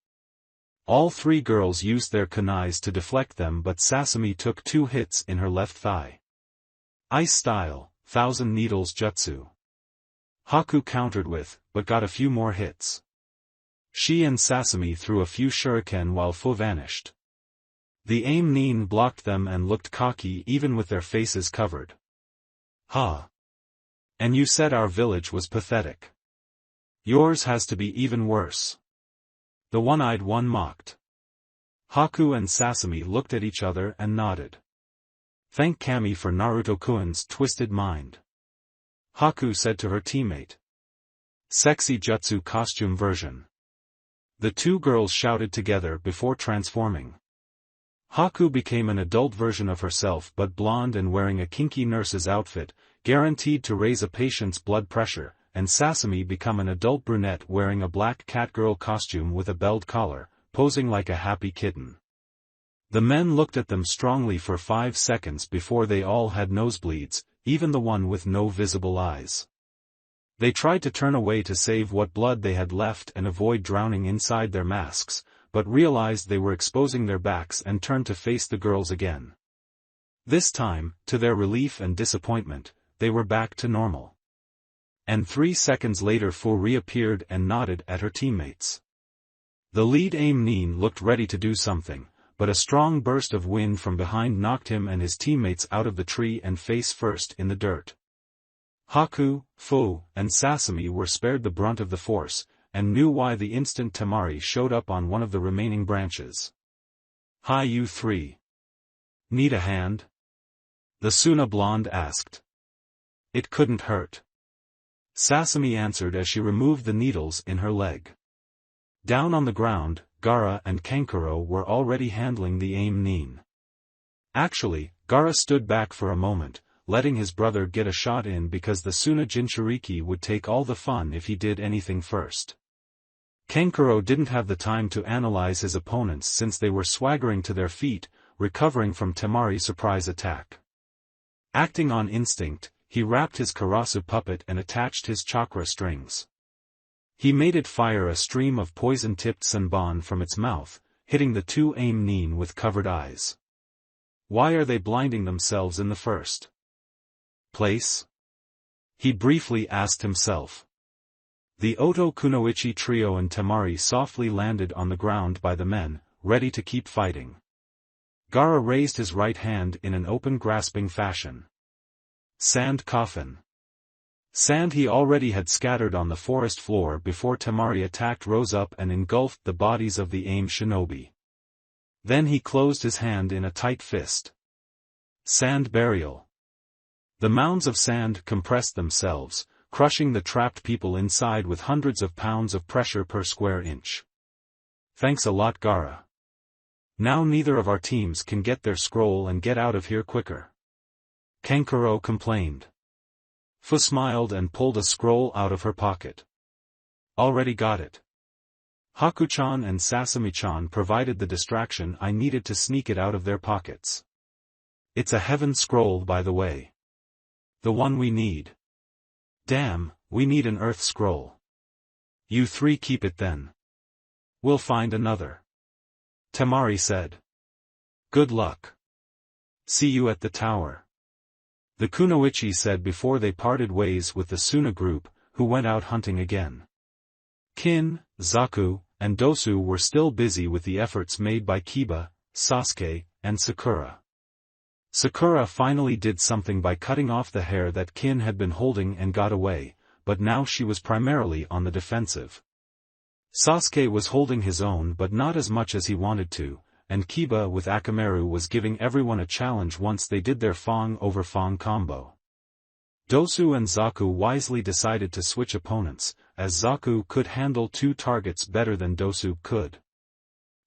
All three girls used their kunais to deflect them but Sasami took 2 hits in her left thigh. Ice style, 1000 needles jutsu. Haku countered with, but got a few more hits. She and Sasami threw a few shuriken while Fu vanished. The aim Nin blocked them and looked cocky even with their faces covered. Ha! And you said our village was pathetic. Yours has to be even worse. The one-eyed one mocked. Haku and Sasami looked at each other and nodded. Thank Kami for Naruto-kun's twisted mind. Haku said to her teammate. Sexy jutsu costume version. The two girls shouted together before transforming. Haku became an adult version of herself but blonde and wearing a kinky nurse's outfit, guaranteed to raise a patient's blood pressure, and Sasami become an adult brunette wearing a black catgirl costume with a belled collar, posing like a happy kitten. The men looked at them strongly for 5 seconds before they all had nosebleeds, even the one with no visible eyes. They tried to turn away to save what blood they had left and avoid drowning inside their masks, but realized they were exposing their backs and turned to face the girls again. This time, to their relief and disappointment, they were back to normal. And 3 seconds later Fu reappeared and nodded at her teammates. The lead aim Nin looked ready to do something, but a strong burst of wind from behind knocked him and his teammates out of the tree and face first in the dirt. Haku, Fu, and Sasami were spared the brunt of the force, and knew why the instant Temari showed up on one of the remaining branches. Hi you three. Need a hand? The Suna blonde asked. It couldn't hurt. Sasami answered as she removed the needles in her leg. Down on the ground, Gaara and Kankuro were already handling the aim Nin. Actually, Gaara stood back for a moment, letting his brother get a shot in because the Suna Jinchuriki would take all the fun if he did anything first. Kankuro didn't have the time to analyze his opponents since they were swaggering to their feet, recovering from Temari's surprise attack. Acting on instinct, he wrapped his Karasu puppet and attached his chakra strings. He made it fire a stream of poison-tipped Senbon from its mouth, hitting the two nin with covered eyes. Why are they blinding themselves in the first place? He briefly asked himself. The Oto Kunoichi trio and Temari softly landed on the ground by the men, ready to keep fighting. Gaara raised his right hand in an open grasping fashion. Sand coffin. Sand he already had scattered on the forest floor before Temari attacked rose up and engulfed the bodies of the AIM shinobi. Then he closed his hand in a tight fist. Sand burial. The mounds of sand compressed themselves, crushing the trapped people inside with hundreds of pounds of pressure per square inch. Thanks a lot, Gaara. Now neither of our teams can get their scroll and get out of here quicker. Kankuro complained. Fu smiled and pulled a scroll out of her pocket. Already got it. Haku-chan and Sasami-chan provided the distraction I needed to sneak it out of their pockets. It's a heaven scroll, by the way. The one we need. Damn, we need an earth scroll. You three keep it then. We'll find another. Temari said. Good luck. See you at the tower. The Kunoichi said before they parted ways with the Suna group, who went out hunting again. Kin, Zaku, and Dosu were still busy with the efforts made by Kiba, Sasuke, and Sakura. Sakura finally did something by cutting off the hair that Kin had been holding and got away, but now she was primarily on the defensive. Sasuke was holding his own but not as much as he wanted to, and Kiba with Akamaru was giving everyone a challenge once they did their Fang over Fang combo. Dosu and Zaku wisely decided to switch opponents, as Zaku could handle two targets better than Dosu could.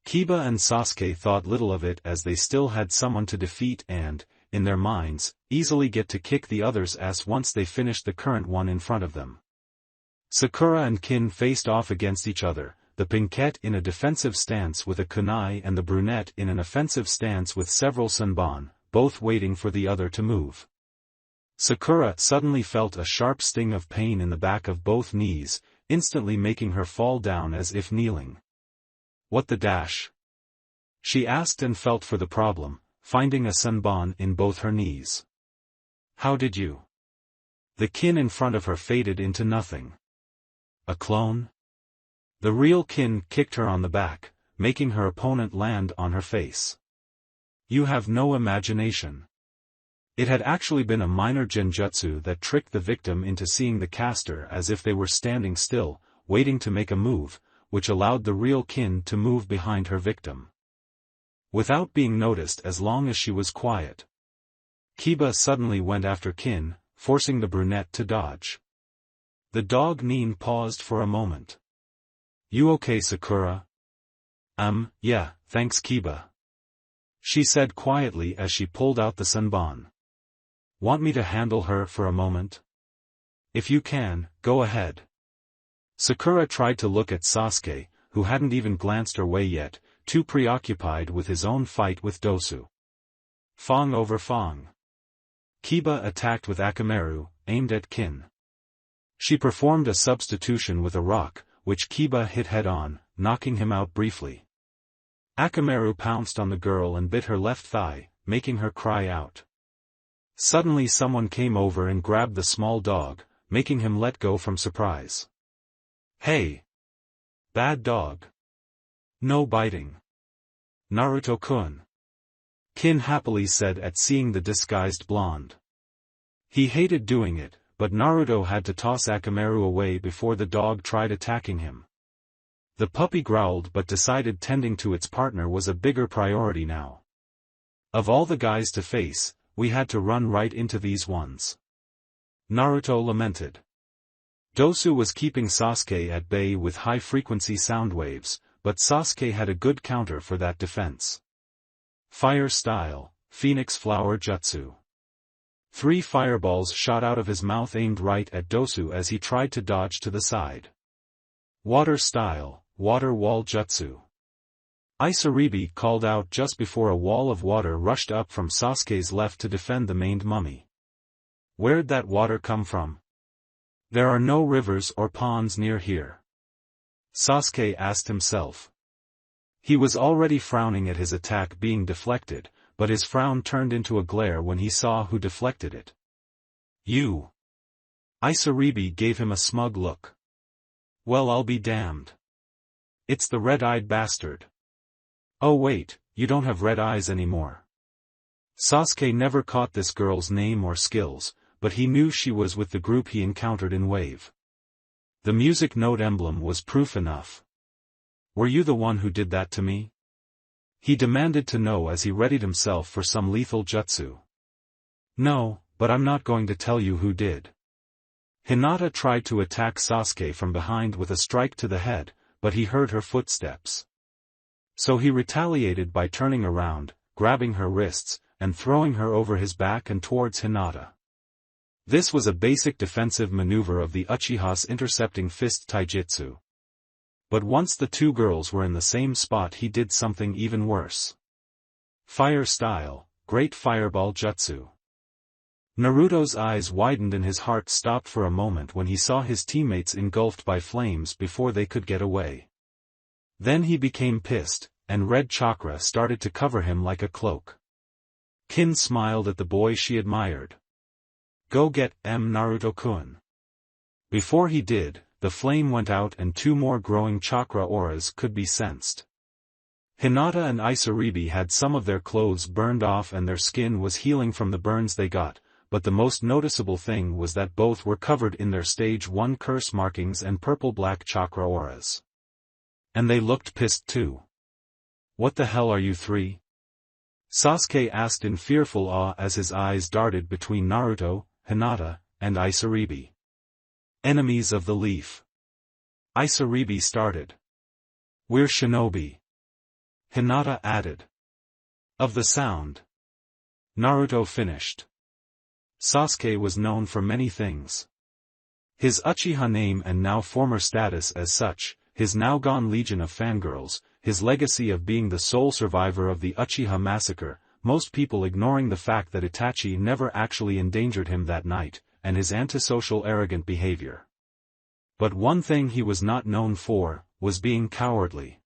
Kiba and Sasuke thought little of it as they still had someone to defeat and, in their minds, easily get to kick the other's ass once they finished the current one in front of them. Sakura and Kin faced off against each other, the pinkette in a defensive stance with a kunai and the brunette in an offensive stance with several senbon, both waiting for the other to move. Sakura suddenly felt a sharp sting of pain in the back of both knees, instantly making her fall down as if kneeling. What the dash? She asked and felt for the problem, finding a senbon in both her knees. How did you? The Kin in front of her faded into nothing. A clone? The real Kin kicked her on the back, making her opponent land on her face. You have no imagination. It had actually been a minor genjutsu that tricked the victim into seeing the caster as if they were standing still, waiting to make a move, which allowed the real Kin to move behind her victim. Without being noticed as long as she was quiet. Kiba suddenly went after Kin, forcing the brunette to dodge. The dog Nin paused for a moment. You okay, Sakura? Yeah, thanks Kiba. She said quietly as she pulled out the senbon. Want me to handle her for a moment? If you can, go ahead. Sakura tried to look at Sasuke, who hadn't even glanced her way yet, too preoccupied with his own fight with Dosu. Fang over Fang. Kiba attacked with Akamaru, aimed at Kin. She performed a substitution with a rock, which Kiba hit head-on, knocking him out briefly. Akamaru pounced on the girl and bit her left thigh, making her cry out. Suddenly someone came over and grabbed the small dog, making him let go from surprise. Hey! Bad dog. No biting. Naruto-kun. Kin happily said at seeing the disguised blonde. He hated doing it, but Naruto had to toss Akamaru away before the dog tried attacking him. The puppy growled but decided tending to its partner was a bigger priority now. Of all the guys to face, we had to run right into these ones. Naruto lamented. Dosu was keeping Sasuke at bay with high-frequency sound waves, but Sasuke had a good counter for that defense. Fire style, Phoenix Flower Jutsu. 3 fireballs shot out of his mouth aimed right at Dosu as he tried to dodge to the side. Water style, water wall jutsu. Isaribi called out just before a wall of water rushed up from Sasuke's left to defend the maimed mummy. Where'd that water come from? There are no rivers or ponds near here. Sasuke asked himself. He was already frowning at his attack being deflected, but his frown turned into a glare when he saw who deflected it. You. Isaribi gave him a smug look. Well, I'll be damned. It's the red-eyed bastard. Oh wait, you don't have red eyes anymore. Sasuke never caught this girl's name or skills, but he knew she was with the group he encountered in Wave. The music note emblem was proof enough. Were you the one who did that to me? He demanded to know as he readied himself for some lethal jutsu. No, but I'm not going to tell you who did. Hinata tried to attack Sasuke from behind with a strike to the head, but he heard her footsteps. So he retaliated by turning around, grabbing her wrists, and throwing her over his back and towards Hinata. This was a basic defensive maneuver of the Uchiha's intercepting fist taijutsu. But once the two girls were in the same spot, he did something even worse. Fire style, great fireball jutsu. Naruto's eyes widened and his heart stopped for a moment when he saw his teammates engulfed by flames before they could get away. Then he became pissed, and red chakra started to cover him like a cloak. Kin smiled at the boy she admired. Go get Naruto-kun. Before he did, the flame went out and 2 more growing chakra auras could be sensed. Hinata and Isaribi had some of their clothes burned off and their skin was healing from the burns they got, but the most noticeable thing was that both were covered in their stage 1 curse markings and purple-black chakra auras. And they looked pissed too. What the hell are you 3? Sasuke asked in fearful awe as his eyes darted between Naruto, Hinata, and Isaribi. Enemies of the leaf. Isaribi started. We're shinobi. Hinata added. Of the sound. Naruto finished. Sasuke was known for many things. His Uchiha name and now former status as such, his now gone legion of fangirls, his legacy of being the sole survivor of the Uchiha massacre, most people ignoring the fact that Itachi never actually endangered him that night, and his antisocial arrogant behavior. But one thing he was not known for, was being cowardly.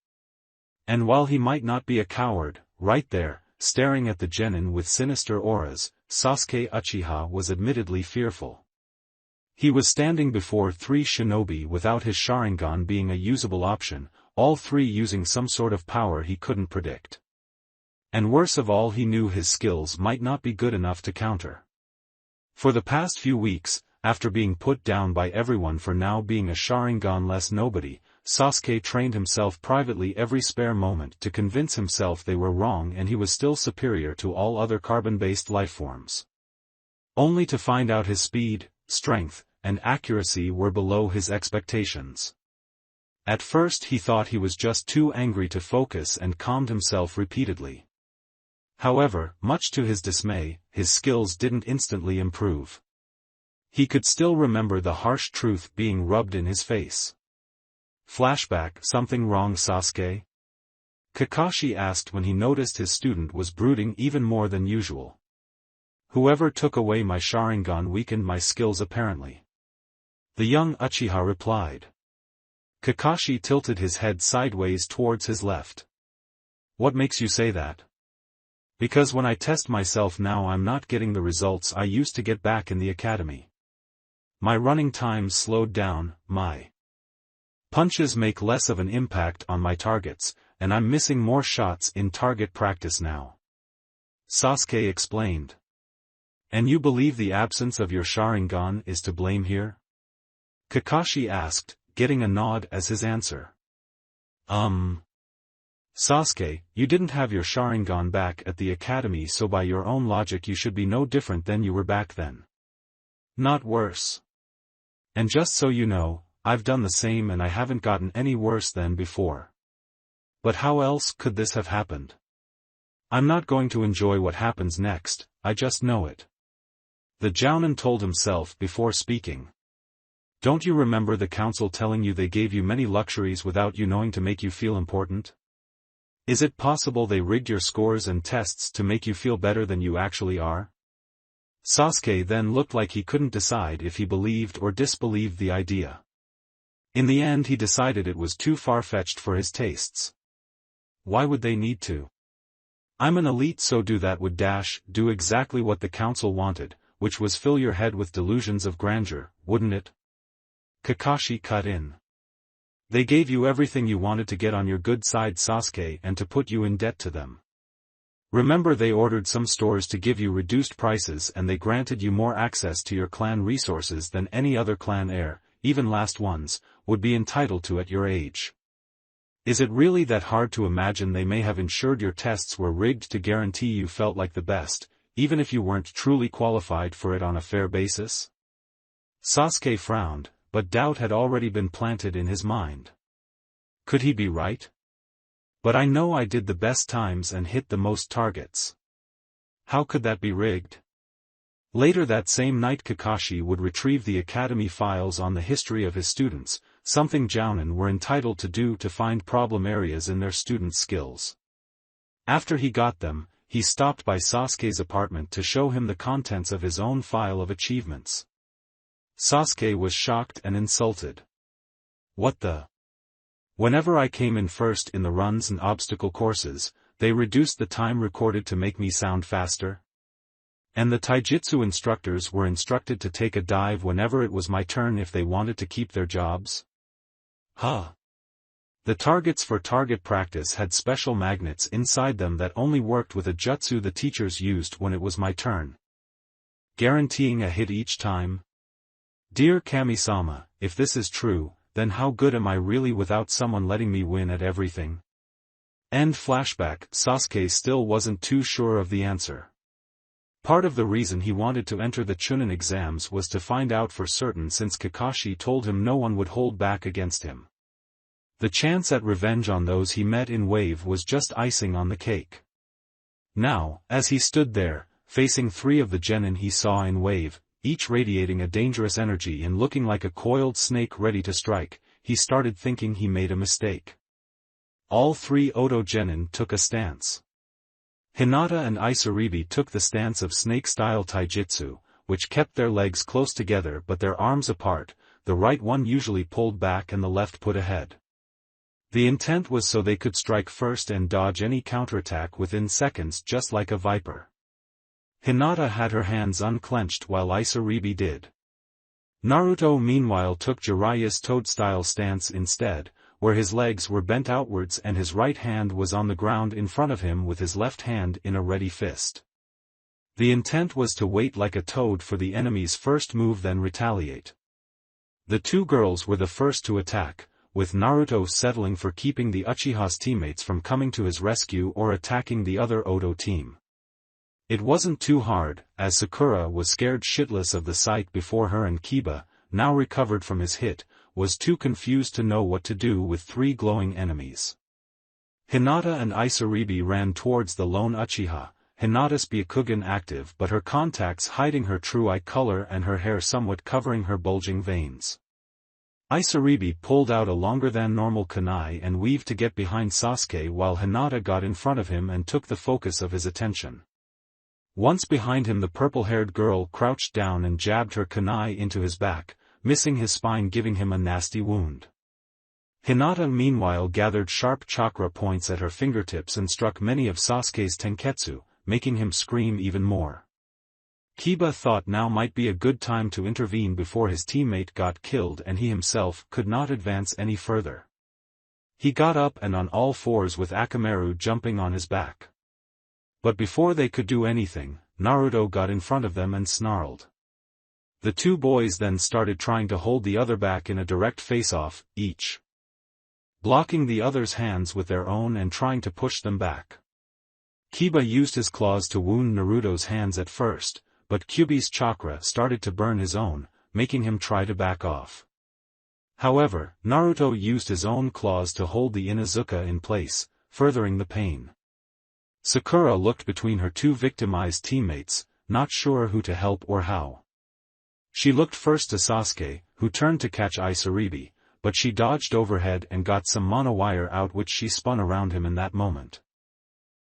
And while he might not be a coward, right there, staring at the genin with sinister auras, Sasuke Uchiha was admittedly fearful. He was standing before 3 shinobi without his Sharingan being a usable option, all 3 using some sort of power he couldn't predict. And worse of all, he knew his skills might not be good enough to counter. For the past few weeks, after being put down by everyone for now being a Sharingan-less nobody, Sasuke trained himself privately every spare moment to convince himself they were wrong and he was still superior to all other carbon-based lifeforms. Only to find out his speed, strength, and accuracy were below his expectations. At first he thought he was just too angry to focus and calmed himself repeatedly. However, much to his dismay, his skills didn't instantly improve. He could still remember the harsh truth being rubbed in his face. Flashback, something wrong, Sasuke? Kakashi asked when he noticed his student was brooding even more than usual. Whoever took away my Sharingan weakened my skills apparently. The young Uchiha replied. Kakashi tilted his head sideways towards his left. What makes you say that? Because when I test myself now I'm not getting the results I used to get back in the academy. My running times slowed down, my punches make less of an impact on my targets, and I'm missing more shots in target practice now. Sasuke explained. And you believe the absence of your Sharingan is to blame here? Kakashi asked, getting a nod as his answer. Sasuke, you didn't have your Sharingan back at the academy, so by your own logic you should be no different than you were back then. Not worse. And just so you know, I've done the same and I haven't gotten any worse than before. But how else could this have happened? I'm not going to enjoy what happens next, I just know it. The Jounin told himself before speaking. Don't you remember the council telling you they gave you many luxuries without you knowing to make you feel important? Is it possible they rigged your scores and tests to make you feel better than you actually are? Sasuke then looked like he couldn't decide if he believed or disbelieved the idea. In the end he decided it was too far-fetched for his tastes. Why would they need to? I'm an elite, so do exactly what the council wanted, which was fill your head with delusions of grandeur, wouldn't it? Kakashi cut in. They gave you everything you wanted to get on your good side, Sasuke, and to put you in debt to them. Remember, they ordered some stores to give you reduced prices, and they granted you more access to your clan resources than any other clan heir, even last ones, would be entitled to at your age. Is it really that hard to imagine they may have ensured your tests were rigged to guarantee you felt like the best, even if you weren't truly qualified for it on a fair basis? Sasuke frowned, but doubt had already been planted in his mind. Could he be right? But I know I did the best times and hit the most targets. How could that be rigged? Later that same night Kakashi would retrieve the academy files on the history of his students, something Jounin were entitled to do to find problem areas in their students' skills. After he got them, he stopped by Sasuke's apartment to show him the contents of his own file of achievements. Sasuke was shocked and insulted. What the? Whenever I came in first in the runs and obstacle courses, they reduced the time recorded to make me sound faster? And the taijutsu instructors were instructed to take a dive whenever it was my turn if they wanted to keep their jobs? Huh. The targets for target practice had special magnets inside them that only worked with a jutsu the teachers used when it was my turn. Guaranteeing a hit each time? Dear Kami-sama, if this is true, then how good am I really without someone letting me win at everything? End flashback. Sasuke still wasn't too sure of the answer. Part of the reason he wanted to enter the Chunin exams was to find out for certain, since Kakashi told him no one would hold back against him. The chance at revenge on those he met in Wave was just icing on the cake. Now, as he stood there, facing 3 of the genin he saw in Wave, each radiating a dangerous energy and looking like a coiled snake ready to strike, he started thinking he made a mistake. All 3 Oto genin took a stance. Hinata and Isaribi took the stance of snake-style taijutsu, which kept their legs close together but their arms apart, the right one usually pulled back and the left put ahead. The intent was so they could strike first and dodge any counterattack within seconds, just like a viper. Hinata had her hands unclenched while Isaribi did. Naruto meanwhile took Jiraiya's toad-style stance instead, where his legs were bent outwards and his right hand was on the ground in front of him with his left hand in a ready fist. The intent was to wait like a toad for the enemy's first move, then retaliate. The 2 girls were the first to attack, with Naruto settling for keeping the Uchiha's teammates from coming to his rescue or attacking the other Oto team. It wasn't too hard, as Sakura was scared shitless of the sight before her, and Kiba, now recovered from his hit, was too confused to know what to do with 3 glowing enemies. Hinata and Isaribi ran towards the lone Uchiha, Hinata's Byakugan active but her contacts hiding her true eye color and her hair somewhat covering her bulging veins. Isaribi pulled out a longer-than-normal kunai and weaved to get behind Sasuke while Hinata got in front of him and took the focus of his attention. Once behind him, the purple-haired girl crouched down and jabbed her kunai into his back, missing his spine, giving him a nasty wound. Hinata meanwhile gathered sharp chakra points at her fingertips and struck many of Sasuke's tenketsu, making him scream even more. Kiba thought now might be a good time to intervene before his teammate got killed and he himself could not advance any further. He got up and on all fours with Akamaru jumping on his back. But before they could do anything, Naruto got in front of them and snarled. The 2 boys then started trying to hold the other back in a direct face-off, each blocking the other's hands with their own and trying to push them back. Kiba used his claws to wound Naruto's hands at first, but Kyuubi's chakra started to burn his own, making him try to back off. However, Naruto used his own claws to hold the Inuzuka in place, furthering the pain. Sakura looked between her 2 victimized teammates, not sure who to help or how. She looked first to Sasuke, who turned to catch Isaribi, but she dodged overhead and got some monowire out which she spun around him in that moment.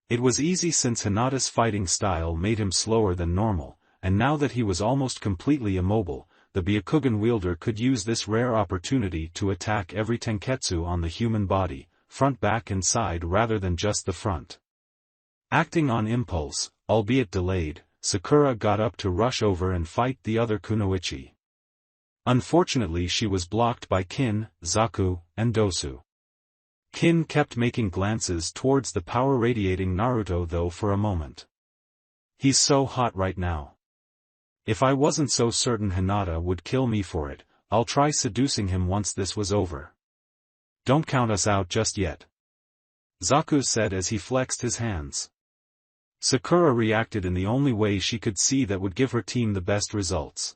It was easy since Hinata's fighting style made him slower than normal, and now that he was almost completely immobile, the Byakugan wielder could use this rare opportunity to attack every tenketsu on the human body, front, back and side rather than just the front. Acting on impulse, albeit delayed, Sakura got up to rush over and fight the other kunoichi. Unfortunately she was blocked by Kin, Zaku, and Dosu. Kin kept making glances towards the power-radiating Naruto though for a moment. He's so hot right now. If I wasn't so certain Hinata would kill me for it, I'll try seducing him once this was over. Don't count us out just yet. Zaku said as he flexed his hands. Sakura reacted in the only way she could see that would give her team the best results.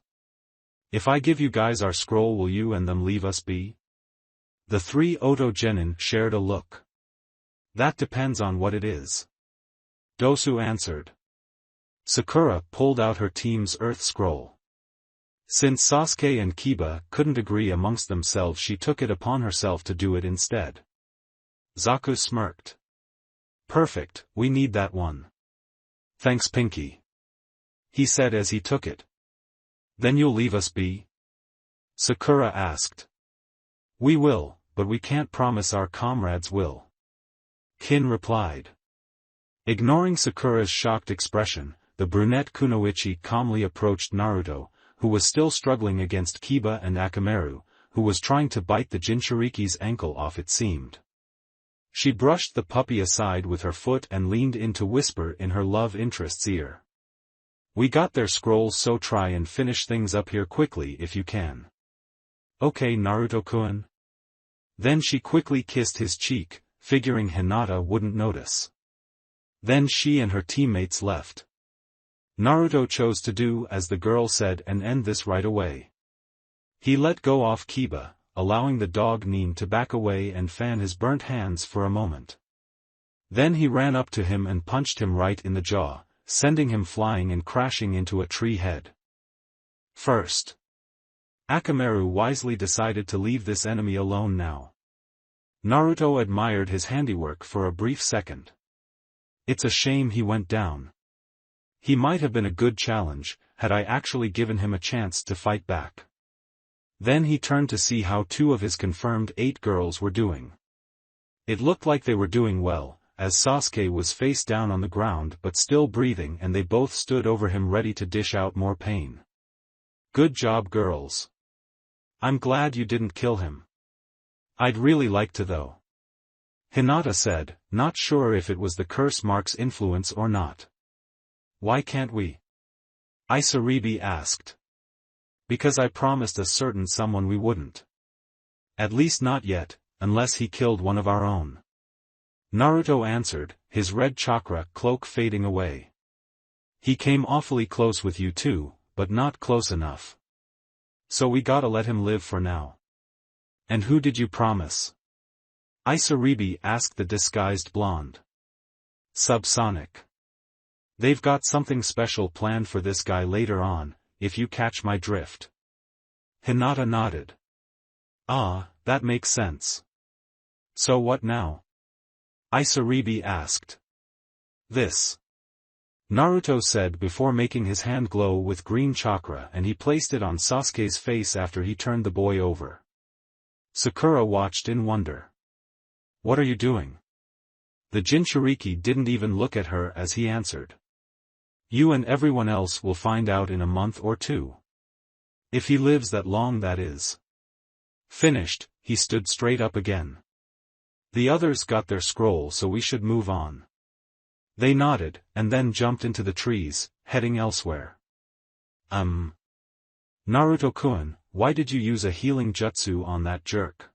If I give you guys our scroll, will you and them leave us be? The three Oto Genin shared a look. That depends on what it is. Dosu answered. Sakura pulled out her team's Earth Scroll. Since Sasuke and Kiba couldn't agree amongst themselves, she took it upon herself to do it instead. Zaku smirked. Perfect, we need that one. Thanks Pinky. He said as he took it. Then you'll leave us be? Sakura asked. We will, but we can't promise our comrades will. Kin replied. Ignoring Sakura's shocked expression, the brunette kunoichi calmly approached Naruto, who was still struggling against Kiba and Akamaru, who was trying to bite the Jinchuriki's ankle off it seemed. She brushed the puppy aside with her foot and leaned in to whisper in her love interest's ear. We got their scrolls, so try and finish things up here quickly if you can. Okay Naruto-kun. Then she quickly kissed his cheek, figuring Hinata wouldn't notice. Then she and her teammates left. Naruto chose to do as the girl said and end this right away. He let go off Kiba, allowing the dog Nin to back away and fan his burnt hands for a moment. Then he ran up to him and punched him right in the jaw, sending him flying and crashing into a tree head. First, Akamaru wisely decided to leave this enemy alone now. Naruto admired his handiwork for a brief second. It's a shame he went down. He might have been a good challenge, had I actually given him a chance to fight back. Then he turned to see how two of his confirmed 8 girls were doing. It looked like they were doing well, as Sasuke was face down on the ground but still breathing and they both stood over him ready to dish out more pain. Good job girls. I'm glad you didn't kill him. I'd really like to though. Hinata said, not sure if it was the curse mark's influence or not. Why can't we? Isaribi asked. Because I promised a certain someone we wouldn't. At least not yet, unless he killed one of our own. Naruto answered, his red chakra cloak fading away. He came awfully close with you too, but not close enough. So we gotta let him live for now. And who did you promise? Isaribi asked the disguised blonde. Subsonic. They've got something special planned for this guy later on, if you catch my drift. Hinata nodded. Ah, that makes sense. So what now? Isaribi asked. This. Naruto said before making his hand glow with green chakra, and he placed it on Sasuke's face after he turned the boy over. Sakura watched in wonder. What are you doing? The Jinchuriki didn't even look at her as he answered. You and everyone else will find out in a month or two. If he lives that long, that is. Finished, he stood straight up again. The others got their scroll, so we should move on. They nodded, and then jumped into the trees, heading elsewhere. Naruto-kun, why did you use a healing jutsu on that jerk?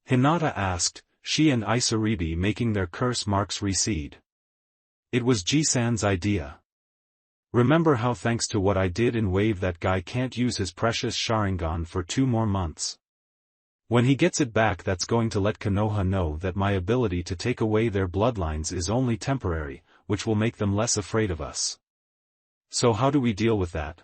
Hinata asked, she and Isaribi making their curse marks recede. It was Jisan's idea. Remember how thanks to what I did in Wave that guy can't use his precious Sharingan for 2 more months. When he gets it back, that's going to let Konoha know that my ability to take away their bloodlines is only temporary, which will make them less afraid of us. So how do we deal with that?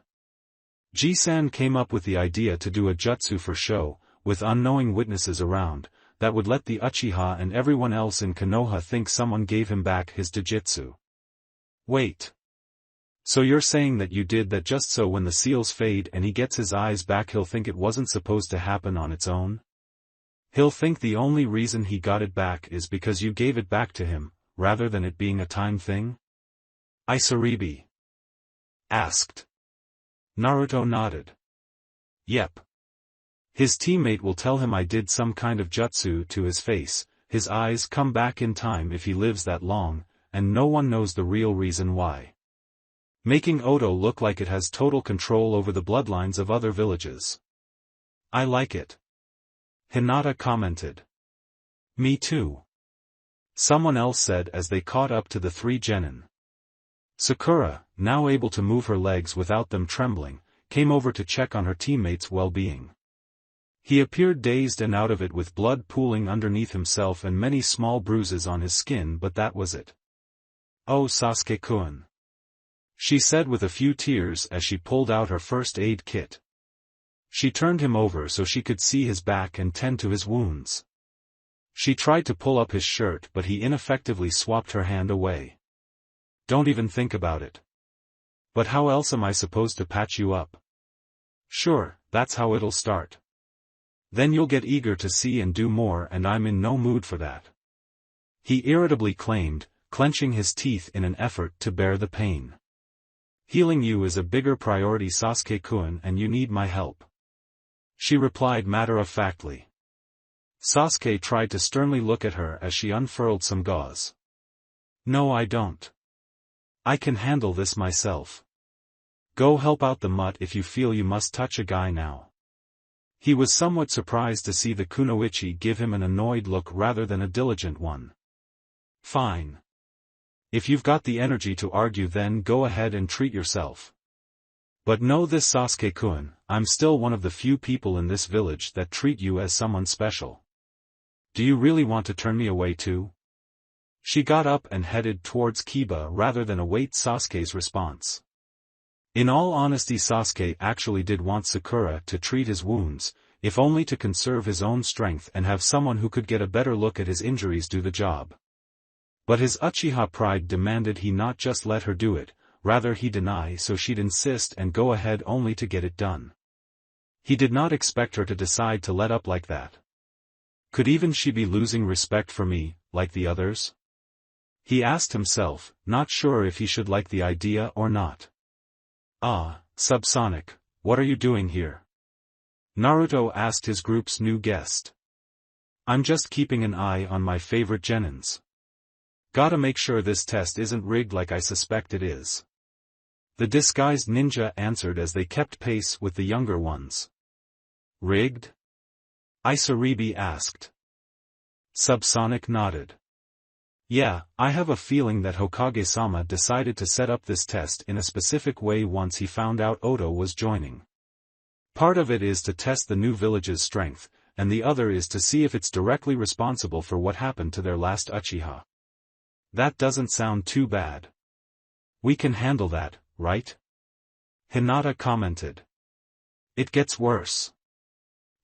Ji-san came up with the idea to do a jutsu for show, with unknowing witnesses around, that would let the Uchiha and everyone else in Konoha think someone gave him back his Jujutsu. Wait. So you're saying that you did that just so when the seals fade and he gets his eyes back he'll think it wasn't supposed to happen on its own? He'll think the only reason he got it back is because you gave it back to him, rather than it being a time thing? Isaribi asked. Naruto nodded. Yep. His teammate will tell him I did some kind of jutsu to his face, his eyes come back in time if he lives that long, and no one knows the real reason why. Making Oto look like it has total control over the bloodlines of other villages. I like it. Hinata commented. Me too. Someone else said as they caught up to the three genin. Sakura, now able to move her legs without them trembling, came over to check on her teammates' well-being. He appeared dazed and out of it with blood pooling underneath himself and many small bruises on his skin, but that was it. Oh Sasuke-kun, she said with a few tears as she pulled out her first aid kit. She turned him over so she could see his back and tend to his wounds. She tried to pull up his shirt but he ineffectively swapped her hand away. Don't even think about it. But how else am I supposed to patch you up? Sure, that's how it'll start. Then you'll get eager to see and do more and I'm in no mood for that. He irritably claimed, clenching his teeth in an effort to bear the pain. Healing you is a bigger priority Sasuke-kun and you need my help. She replied matter-of-factly. Sasuke tried to sternly look at her as she unfurled some gauze. No I don't. I can handle this myself. Go help out the mutt if you feel you must touch a guy now. He was somewhat surprised to see the kunoichi give him an annoyed look rather than a diligent one. Fine. If you've got the energy to argue then go ahead and treat yourself. But know this Sasuke-kun, I'm still one of the few people in this village that treat you as someone special. Do you really want to turn me away too? She got up and headed towards Kiba rather than await Sasuke's response. In all honesty Sasuke actually did want Sakura to treat his wounds, if only to conserve his own strength and have someone who could get a better look at his injuries do the job. But his Uchiha pride demanded he not just let her do it, rather he deny so she'd insist and go ahead only to get it done. He did not expect her to decide to let up like that. Could even she be losing respect for me, like the others? He asked himself, not sure if he should like the idea or not. Ah, Subsonic, what are you doing here? Naruto asked his group's new guest. I'm just keeping an eye on my favorite genins. Gotta make sure this test isn't rigged like I suspect it is. The disguised ninja answered as they kept pace with the younger ones. Rigged? Isaribi asked. Subsonic nodded. Yeah, I have a feeling that Hokage-sama decided to set up this test in a specific way once he found out Oto was joining. Part of it is to test the new village's strength, and the other is to see if it's directly responsible for what happened to their last Uchiha. That doesn't sound too bad. We can handle that, right? Hinata commented. It gets worse.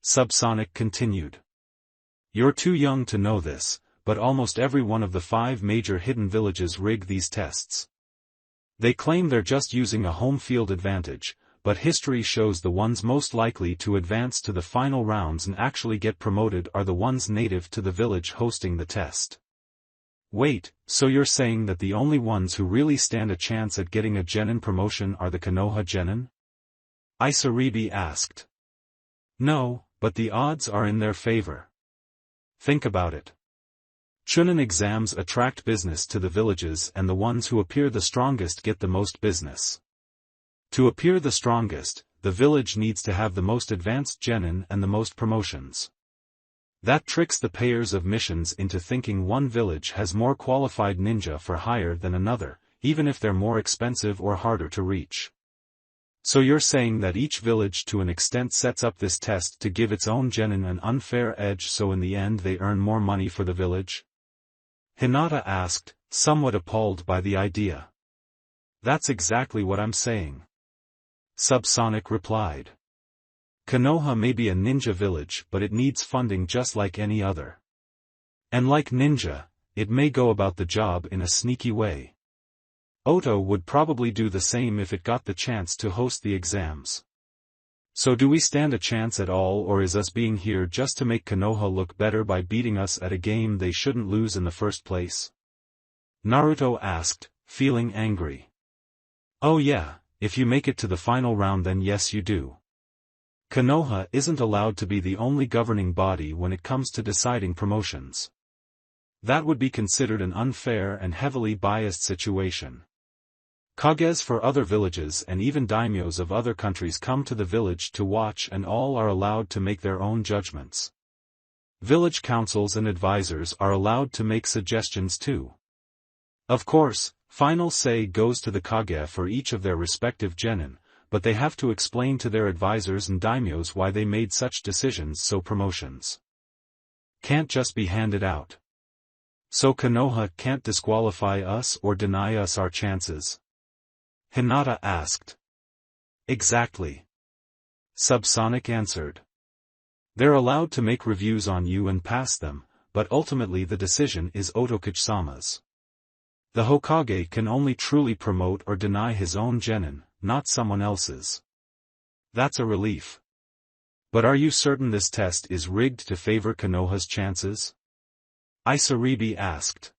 Subsonic continued. You're too young to know this, but almost every one of the 5 major hidden villages rig these tests. They claim they're just using a home field advantage, but history shows the ones most likely to advance to the final rounds and actually get promoted are the ones native to the village hosting the test. Wait, so you're saying that the only ones who really stand a chance at getting a genin promotion are the Konoha genin? Isaribi asked. No, but the odds are in their favor. Think about it. Chunin exams attract business to the villages and the ones who appear the strongest get the most business. To appear the strongest, the village needs to have the most advanced genin and the most promotions. That tricks the payers of missions into thinking one village has more qualified ninja for hire than another, even if they're more expensive or harder to reach. So you're saying that each village to an extent sets up this test to give its own genin an unfair edge so in the end they earn more money for the village? Hinata asked, somewhat appalled by the idea. That's exactly what I'm saying. Subsonic replied. Konoha may be a ninja village, but it needs funding just like any other. And like ninja, it may go about the job in a sneaky way. Oto would probably do the same if it got the chance to host the exams. So do we stand a chance at all, or is us being here just to make Konoha look better by beating us at a game they shouldn't lose in the first place? Naruto asked, feeling angry. Oh yeah, if you make it to the final round then yes you do. Konoha isn't allowed to be the only governing body when it comes to deciding promotions. That would be considered an unfair and heavily biased situation. Kages for other villages and even daimyos of other countries come to the village to watch, and all are allowed to make their own judgments. Village councils and advisors are allowed to make suggestions too. Of course, final say goes to the Kage for each of their respective genin, but they have to explain to their advisors and daimyos why they made such decisions, so promotions can't just be handed out. So Konoha can't disqualify us or deny us our chances? Hinata asked. Exactly. Subsonic answered. They're allowed to make reviews on you and pass them, but ultimately the decision is Otokage-sama's. The Hokage can only truly promote or deny his own genin, not someone else's. That's a relief. But are you certain this test is rigged to favor Konoha's chances? Isaribi asked.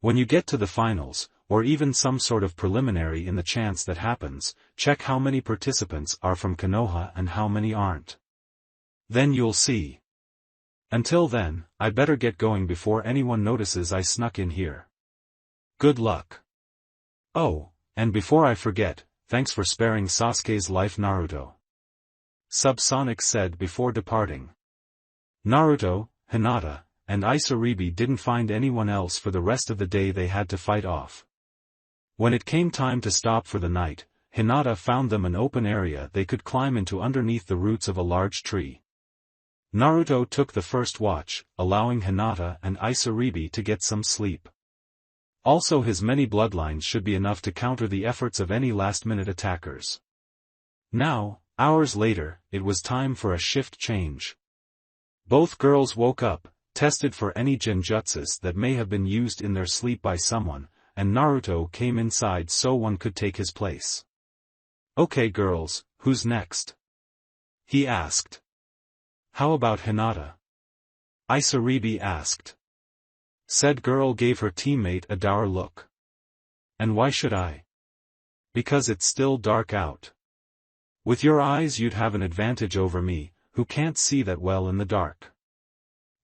When you get to the finals, or even some sort of preliminary in the chance that happens, check how many participants are from Konoha and how many aren't. Then you'll see. Until then, I better get going before anyone notices I snuck in here. Good luck. Oh, and before I forget, thanks for sparing Sasuke's life, Naruto. Subsonic said before departing. Naruto, Hinata, and Isaribi didn't find anyone else for the rest of the day they had to fight off. When it came time to stop for the night, Hinata found them an open area they could climb into underneath the roots of a large tree. Naruto took the first watch, allowing Hinata and Isaribi to get some sleep. Also, his many bloodlines should be enough to counter the efforts of any last-minute attackers. Now, hours later, it was time for a shift change. Both girls woke up, tested for any genjutsus that may have been used in their sleep by someone, and Naruto came inside so one could take his place. Okay girls, who's next? He asked. How about Hinata? Isaribi asked. Said girl gave her teammate a dour look. And why should I? Because it's still dark out. With your eyes you'd have an advantage over me, who can't see that well in the dark.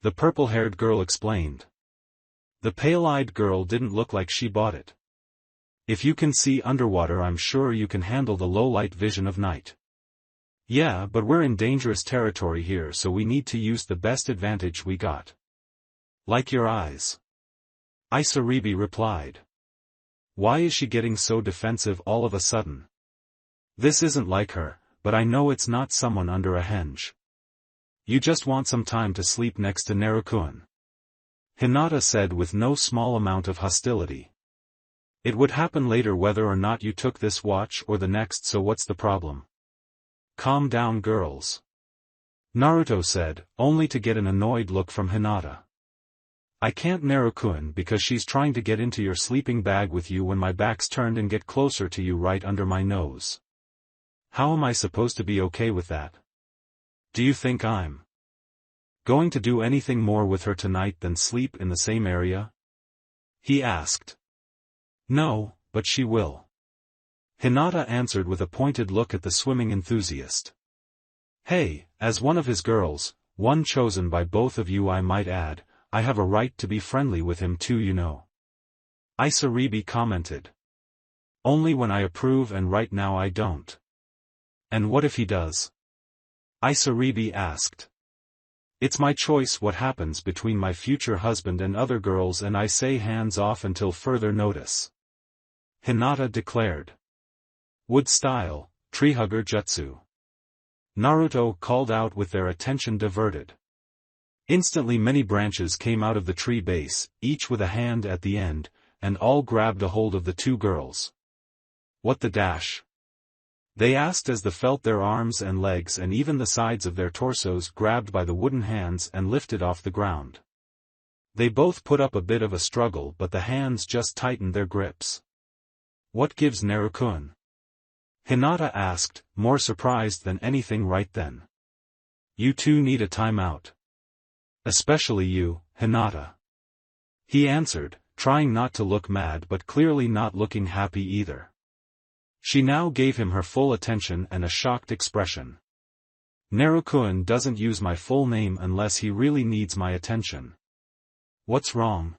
The purple-haired girl explained. The pale-eyed girl didn't look like she bought it. If you can see underwater, I'm sure you can handle the low-light vision of night. Yeah, but we're in dangerous territory here, so we need to use the best advantage we got. Like your eyes. Isaribi replied. Why is she getting so defensive all of a sudden? This isn't like her, but I know it's not someone under a henge. You just want some time to sleep next to Naruto-kun. Hinata said with no small amount of hostility. It would happen later whether or not you took this watch or the next, so what's the problem? Calm down girls. Naruto said, only to get an annoyed look from Hinata. I can't Naruto-kun because she's trying to get into your sleeping bag with you when my back's turned and get closer to you right under my nose. How am I supposed to be okay with that? Do you think I'm going to do anything more with her tonight than sleep in the same area? He asked. No, but she will. Hinata answered with a pointed look at the swimming enthusiast. Hey, as one of his girls, one chosen by both of you I might add, I have a right to be friendly with him too, you know. Isaribi commented. Only when I approve, and right now I don't. And what if he does? Isaribi asked. It's my choice what happens between my future husband and other girls, and I say hands off until further notice. Hinata declared. Wood style, tree hugger jutsu. Naruto called out with their attention diverted. Instantly many branches came out of the tree base, each with a hand at the end, and all grabbed a hold of the two girls. What the dash? They asked as they felt their arms and legs and even the sides of their torsos grabbed by the wooden hands and lifted off the ground. They both put up a bit of a struggle, but the hands just tightened their grips. What gives, Naruto-kun? Hinata asked, more surprised than anything right then. You two need a timeout. Especially you, Hinata. He answered, trying not to look mad but clearly not looking happy either. She now gave him her full attention and a shocked expression. Naruto-kun doesn't use my full name unless he really needs my attention. What's wrong?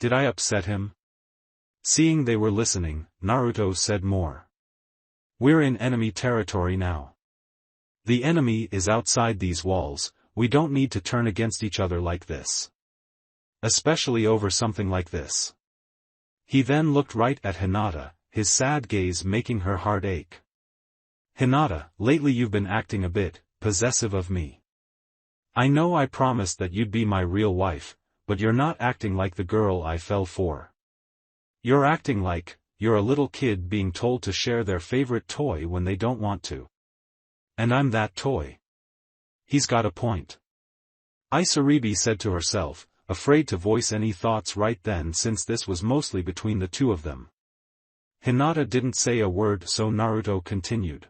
Did I upset him? Seeing they were listening, Naruto said more. We're in enemy territory now. The enemy is outside these walls, we don't need to turn against each other like this. Especially over something like this. He then looked right at Hinata, his sad gaze making her heart ache. Hinata, lately you've been acting a bit possessive of me. I know I promised that you'd be my real wife, but you're not acting like the girl I fell for. You're acting like you're a little kid being told to share their favorite toy when they don't want to. And I'm that toy. He's got a point. Isaribi said to herself, afraid to voice any thoughts right then since this was mostly between the two of them. Hinata didn't say a word, so Naruto continued.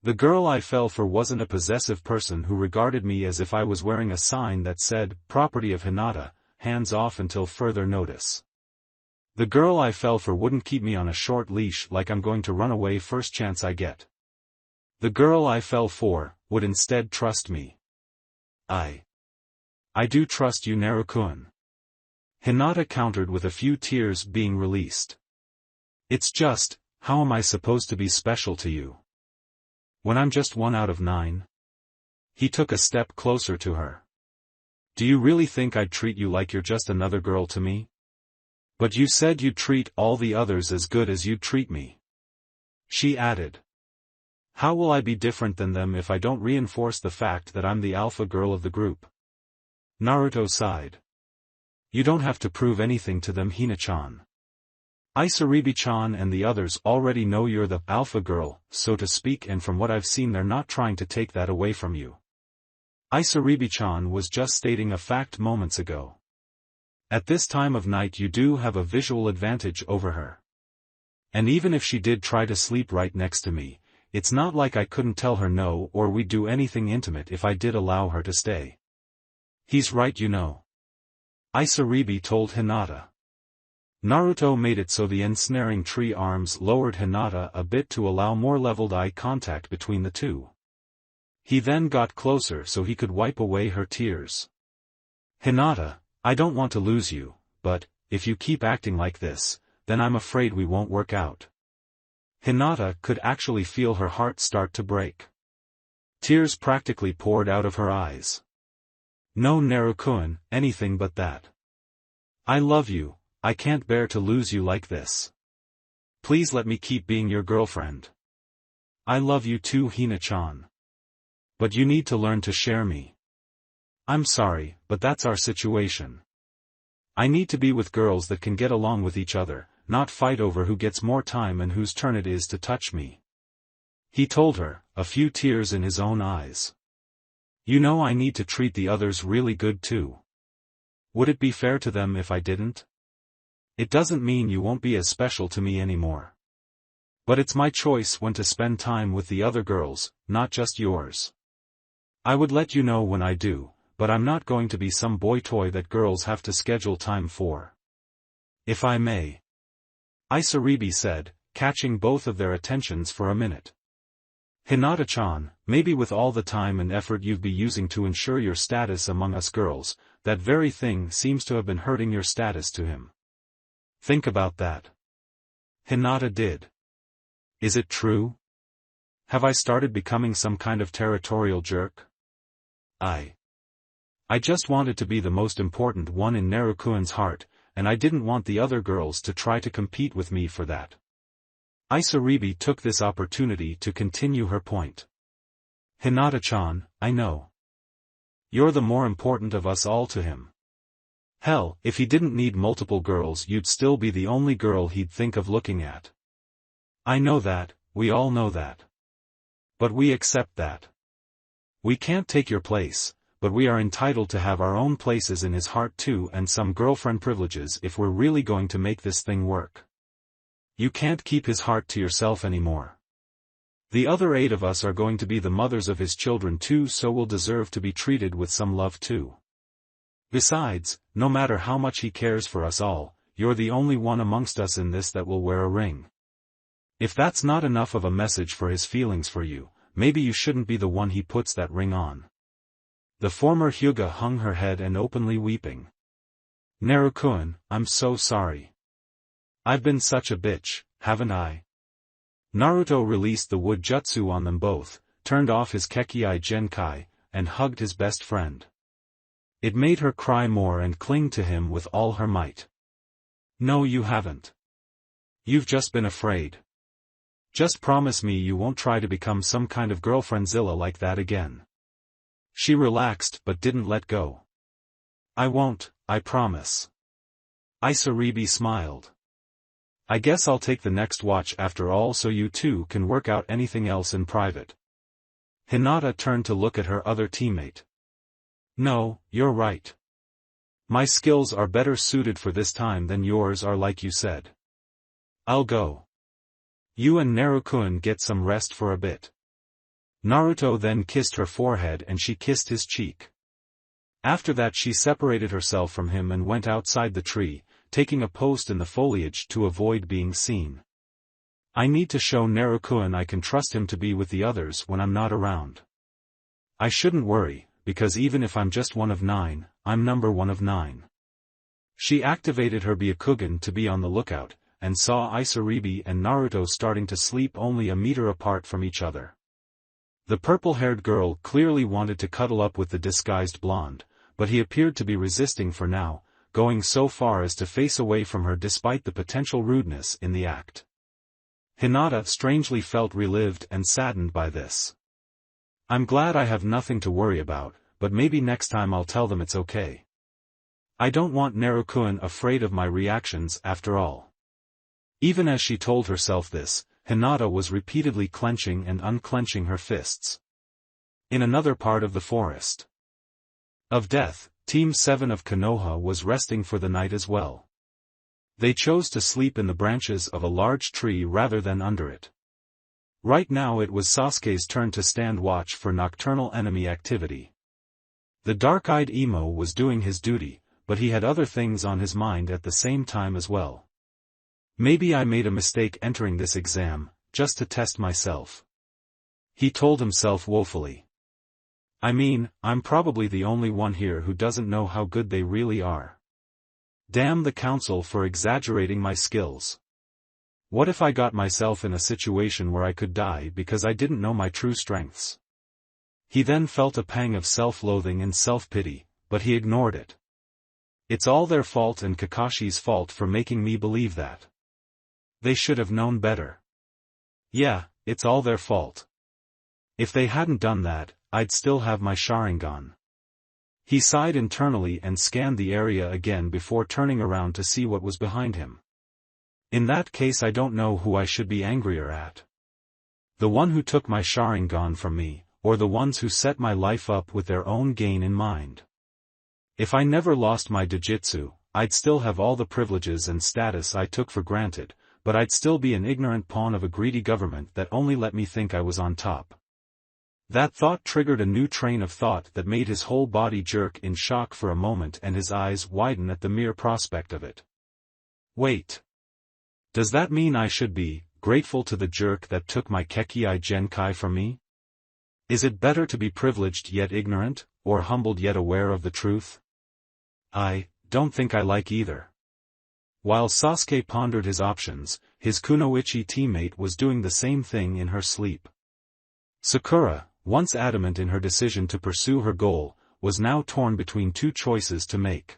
The girl I fell for wasn't a possessive person who regarded me as if I was wearing a sign that said, property of Hinata, hands off until further notice. The girl I fell for wouldn't keep me on a short leash like I'm going to run away first chance I get. The girl I fell for would instead trust me. I do trust you, Naruto-kun. Hinata countered with a few tears being released. It's just, how am I supposed to be special to you? When I'm just 1 out of 9? He took a step closer to her. Do you really think I'd treat you like you're just another girl to me? But you said you'd treat all the others as good as you'd treat me. She added. How will I be different than them if I don't reinforce the fact that I'm the alpha girl of the group? Naruto sighed. You don't have to prove anything to them, Hina-chan. Isaribi-chan and the others already know you're the alpha girl, so to speak, and from what I've seen they're not trying to take that away from you. Isaribi-chan was just stating a fact moments ago. At this time of night you do have a visual advantage over her. And even if she did try to sleep right next to me, it's not like I couldn't tell her no or we'd do anything intimate if I did allow her to stay. He's right, you know. Isaribi told Hinata. Naruto made it so the ensnaring tree arms lowered Hinata a bit to allow more leveled eye contact between the two. He then got closer so he could wipe away her tears. Hinata, I don't want to lose you, but, if you keep acting like this, then I'm afraid we won't work out. Hinata could actually feel her heart start to break. Tears practically poured out of her eyes. No, Naruto-kun, anything but that. I love you. I can't bear to lose you like this. Please let me keep being your girlfriend. I love you too, Hina-chan. But you need to learn to share me. I'm sorry, but that's our situation. I need to be with girls that can get along with each other, not fight over who gets more time and whose turn it is to touch me. He told her, a few tears in his own eyes. You know I need to treat the others really good too. Would it be fair to them if I didn't? It doesn't mean you won't be as special to me anymore. But it's my choice when to spend time with the other girls, not just yours. I would let you know when I do, but I'm not going to be some boy toy that girls have to schedule time for. If I may. Isaribi said, catching both of their attentions for a minute. Hinata-chan, maybe with all the time and effort you've been using to ensure your status among us girls, that very thing seems to have been hurting your status to him. Think about that. Hinata did. Is it true? Have I started becoming some kind of territorial jerk? I just wanted to be the most important one in Naruto-kun's heart, and I didn't want the other girls to try to compete with me for that. Isaribi took this opportunity to continue her point. Hinata-chan, I know. You're the more important of us all to him. Hell, if he didn't need multiple girls you'd still be the only girl he'd think of looking at. I know that, we all know that. But we accept that. We can't take your place, but we are entitled to have our own places in his heart too and some girlfriend privileges if we're really going to make this thing work. You can't keep his heart to yourself anymore. The other 8 of us are going to be the mothers of his children too, so we'll deserve to be treated with some love too. Besides, no matter how much he cares for us all, you're the only one amongst us in this that will wear a ring. If that's not enough of a message for his feelings for you, maybe you shouldn't be the one he puts that ring on. The former Hyuga hung her head and openly weeping. Naruto-kun, I'm so sorry. I've been such a bitch, haven't I? Naruto released the wood jutsu on them both, turned off his Kekkai Genkai, and hugged his best friend. It made her cry more and cling to him with all her might. No, you haven't. You've just been afraid. Just promise me you won't try to become some kind of girlfriendzilla like that again. She relaxed but didn't let go. I won't, I promise. Isaribi smiled. I guess I'll take the next watch after all so you two can work out anything else in private. Hinata turned to look at her other teammate. No, you're right. My skills are better suited for this time than yours are, like you said. I'll go. You and Naruto-kun get some rest for a bit. Naruto then kissed her forehead and she kissed his cheek. After that she separated herself from him and went outside the tree, taking a post in the foliage to avoid being seen. I need to show Naruto-kun I can trust him to be with the others when I'm not around. I shouldn't worry, because even if I'm just one of 9, I'm number 1 of 9. She activated her Byakugan to be on the lookout, and saw Isaribi and Naruto starting to sleep only a meter apart from each other. The purple-haired girl clearly wanted to cuddle up with the disguised blonde, but he appeared to be resisting for now, going so far as to face away from her despite the potential rudeness in the act. Hinata strangely felt relived and saddened by this. I'm glad I have nothing to worry about, but maybe next time I'll tell them it's okay. I don't want Naruto-kun afraid of my reactions after all. Even as she told herself this, Hinata was repeatedly clenching and unclenching her fists. In another part of the forest of death, Team 7 of Konoha was resting for the night as well. They chose to sleep in the branches of a large tree rather than under it. Right now it was Sasuke's turn to stand watch for nocturnal enemy activity. The dark-eyed emo was doing his duty, but he had other things on his mind at the same time as well. Maybe I made a mistake entering this exam, just to test myself. He told himself woefully. I mean, I'm probably the only one here who doesn't know how good they really are. Damn the council for exaggerating my skills. What if I got myself in a situation where I could die because I didn't know my true strengths? He then felt a pang of self-loathing and self-pity, but he ignored it. It's all their fault and Kakashi's fault for making me believe that. They should have known better. Yeah, it's all their fault. If they hadn't done that, I'd still have my Sharingan. He sighed internally and scanned the area again before turning around to see what was behind him. In that case I don't know who I should be angrier at. The one who took my Sharingan from me, or the ones who set my life up with their own gain in mind. If I never lost my Jujutsu, I'd still have all the privileges and status I took for granted, but I'd still be an ignorant pawn of a greedy government that only let me think I was on top. That thought triggered a new train of thought that made his whole body jerk in shock for a moment and his eyes widen at the mere prospect of it. Wait. Does that mean I should be grateful to the jerk that took my Kekkai Genkai from me? Is it better to be privileged yet ignorant, or humbled yet aware of the truth? I don't think I like either. While Sasuke pondered his options, his Kunoichi teammate was doing the same thing in her sleep. Sakura, once adamant in her decision to pursue her goal, was now torn between two choices to make.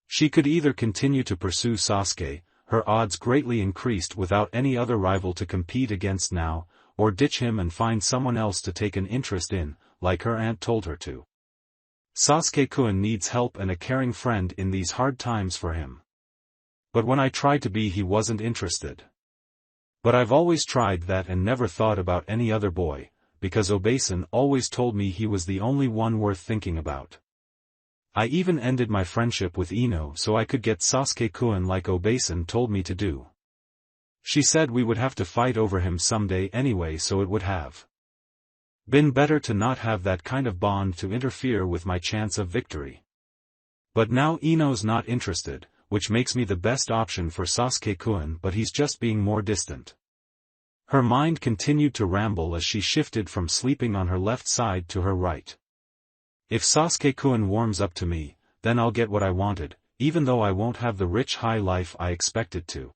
She could either continue to pursue Sasuke, her odds greatly increased without any other rival to compete against now, or ditch him and find someone else to take an interest in, like her aunt told her to. Sasuke-kun needs help and a caring friend in these hard times for him. But when I tried to be, he wasn't interested. But I've always tried that and never thought about any other boy, because Obasan always told me he was the only one worth thinking about. I even ended my friendship with Ino so I could get Sasuke-kun like Obasan told me to do. She said we would have to fight over him someday anyway, so it would have been better to not have that kind of bond to interfere with my chance of victory. But now Ino's not interested, which makes me the best option for Sasuke-kun, but he's just being more distant. Her mind continued to ramble as she shifted from sleeping on her left side to her right. If Sasuke-kun warms up to me, then I'll get what I wanted, even though I won't have the rich high life I expected to.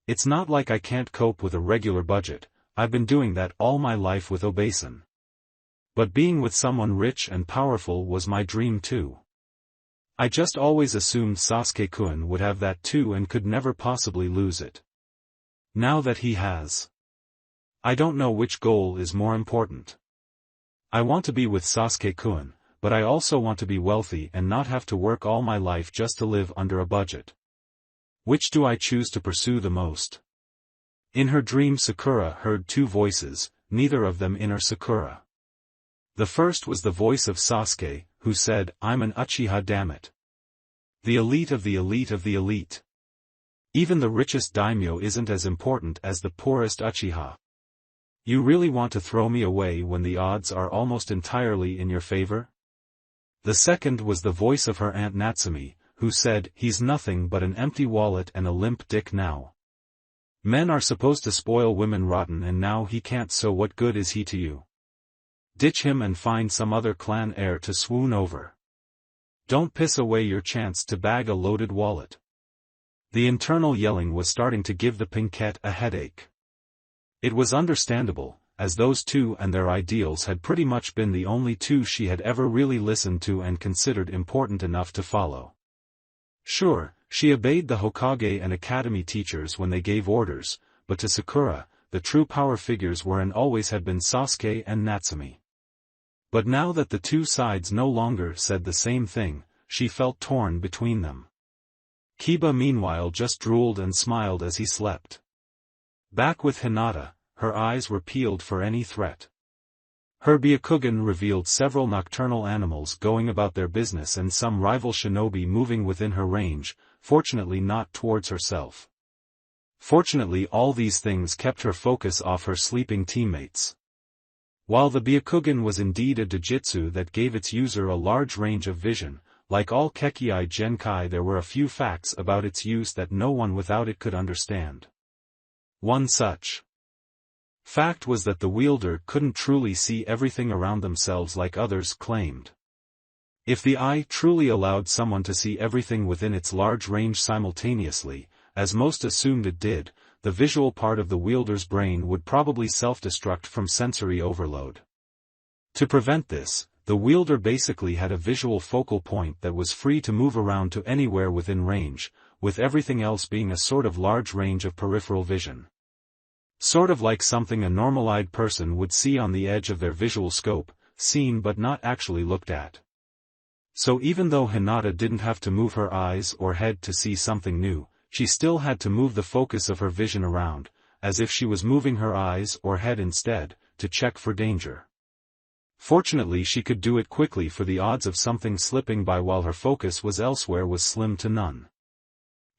It's not like I can't cope with a regular budget, I've been doing that all my life with Obasan. But being with someone rich and powerful was my dream too. I just always assumed Sasuke-kun would have that too and could never possibly lose it. Now that he has, I don't know which goal is more important. I want to be with Sasuke-kun, but I also want to be wealthy and not have to work all my life just to live under a budget. Which do I choose to pursue the most? In her dream Sakura heard two voices, neither of them inner Sakura. The first was the voice of Sasuke, who said, "I'm an Uchiha, dammit. The elite of the elite of the elite. Even the richest daimyo isn't as important as the poorest Uchiha. You really want to throw me away when the odds are almost entirely in your favor?" The second was the voice of her aunt Natsumi, who said, "He's nothing but an empty wallet and a limp dick now. Men are supposed to spoil women rotten and now he can't, so what good is he to you? Ditch him and find some other clan heir to swoon over. Don't piss away your chance to bag a loaded wallet." The internal yelling was starting to give the Pinkette a headache. It was understandable, as those two and their ideals had pretty much been the only two she had ever really listened to and considered important enough to follow. Sure, she obeyed the Hokage and academy teachers when they gave orders, but to Sakura, the true power figures were and always had been Sasuke and Natsumi. But now that the two sides no longer said the same thing, she felt torn between them. Kiba meanwhile just drooled and smiled as he slept. Back with Hinata, her eyes were peeled for any threat. Her Byakugan revealed several nocturnal animals going about their business and some rival shinobi moving within her range, fortunately not towards herself. Fortunately all these things kept her focus off her sleeping teammates. While the Byakugan was indeed a dojutsu that gave its user a large range of vision, like all Kekkei Genkai there were a few facts about its use that no one without it could understand. One such fact was that the wielder couldn't truly see everything around themselves like others claimed. If the eye truly allowed someone to see everything within its large range simultaneously, as most assumed it did, the visual part of the wielder's brain would probably self-destruct from sensory overload. To prevent this, the wielder basically had a visual focal point that was free to move around to anywhere within range, with everything else being a sort of large range of peripheral vision. Sort of like something a normal-eyed person would see on the edge of their visual scope, seen but not actually looked at. So even though Hinata didn't have to move her eyes or head to see something new, she still had to move the focus of her vision around, as if she was moving her eyes or head instead, to check for danger. Fortunately she could do it quickly, for the odds of something slipping by while her focus was elsewhere was slim to none.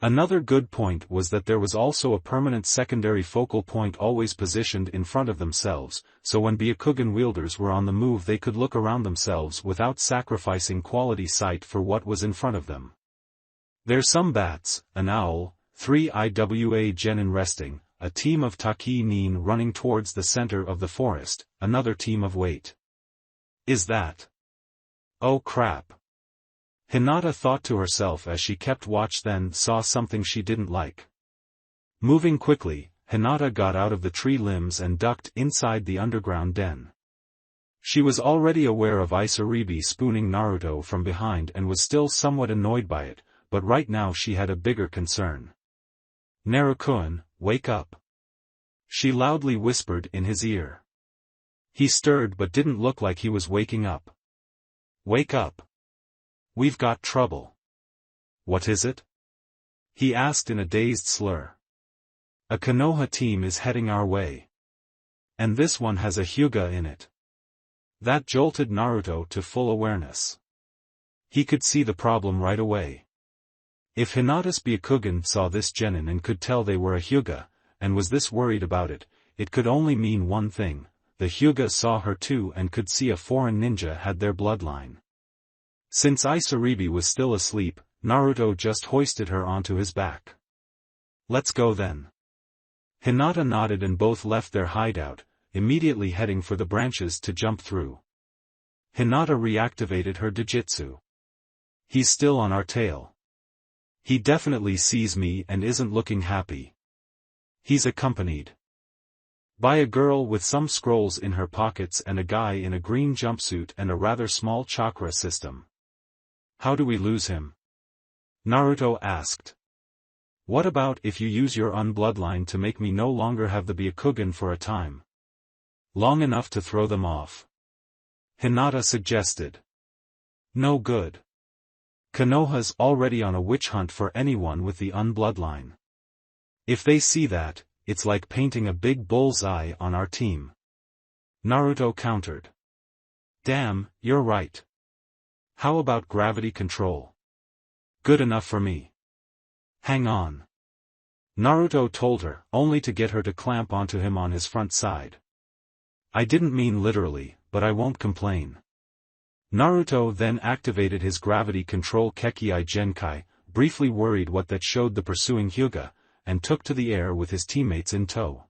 Another good point was that there was also a permanent secondary focal point always positioned in front of themselves, so when Byakugan wielders were on the move they could look around themselves without sacrificing quality sight for what was in front of them. There's some bats, an owl, 3 Iwa genin resting, a team of Taki Nin running towards the center of the forest, another team of wait. Is that? Oh crap. Hinata thought to herself as she kept watch, then saw something she didn't like. Moving quickly, Hinata got out of the tree limbs and ducked inside the underground den. She was already aware of Isaribi spooning Naruto from behind and was still somewhat annoyed by it, but right now she had a bigger concern. "Naruto-kun, wake up," she loudly whispered in his ear. He stirred but didn't look like he was waking up. "Wake up. We've got trouble." "What is it?" he asked in a dazed slur. A Konoha team is heading our way. And this one has a Hyuga in it. That jolted Naruto to full awareness. He could see the problem right away. If Hinata's Byakugan saw this genin and could tell they were a Hyuga, and was this worried about it, it could only mean one thing: the Hyuga saw her too and could see a foreign ninja had their bloodline. Since Isaribi was still asleep, Naruto just hoisted her onto his back. Let's go then. Hinata nodded and both left their hideout, immediately heading for the branches to jump through. Hinata reactivated her Dojutsu. He's still on our tail. He definitely sees me and isn't looking happy. He's accompanied by a girl with some scrolls in her pockets and a guy in a green jumpsuit and a rather small chakra system. How do we lose him? Naruto asked. What about if you use your unbloodline to make me no longer have the Byakugan for a time? Long enough to throw them off. Hinata suggested. No good. Konoha's already on a witch hunt for anyone with the unbloodline. If they see that, it's like painting a big bullseye on our team. Naruto countered. Damn, you're right. How about gravity control? Good enough for me. Hang on. Naruto told her, only to get her to clamp onto him on his front side. I didn't mean literally, but I won't complain. Naruto then activated his gravity control Kekii Genkai, briefly worried what that showed the pursuing Hyuga, and took to the air with his teammates in tow.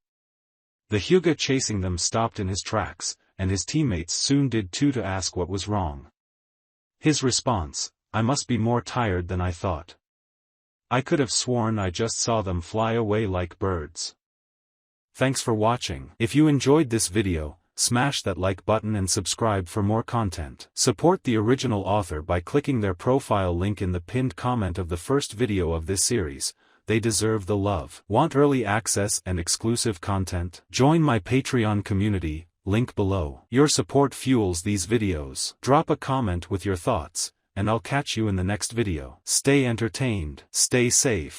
The Hyuga chasing them stopped in his tracks, and his teammates soon did too to ask what was wrong. His response: I must be more tired than I thought. I could have sworn I just saw them fly away like birds. Thanks for watching. If you enjoyed this video, smash that like button and subscribe for more content. Support the original author by clicking their profile link in the pinned comment of the first video of this series. They deserve the love. Want early access and exclusive content? Join my Patreon community, link below. Your support fuels these videos. Drop a comment with your thoughts, and I'll catch you in the next video. Stay entertained, stay safe.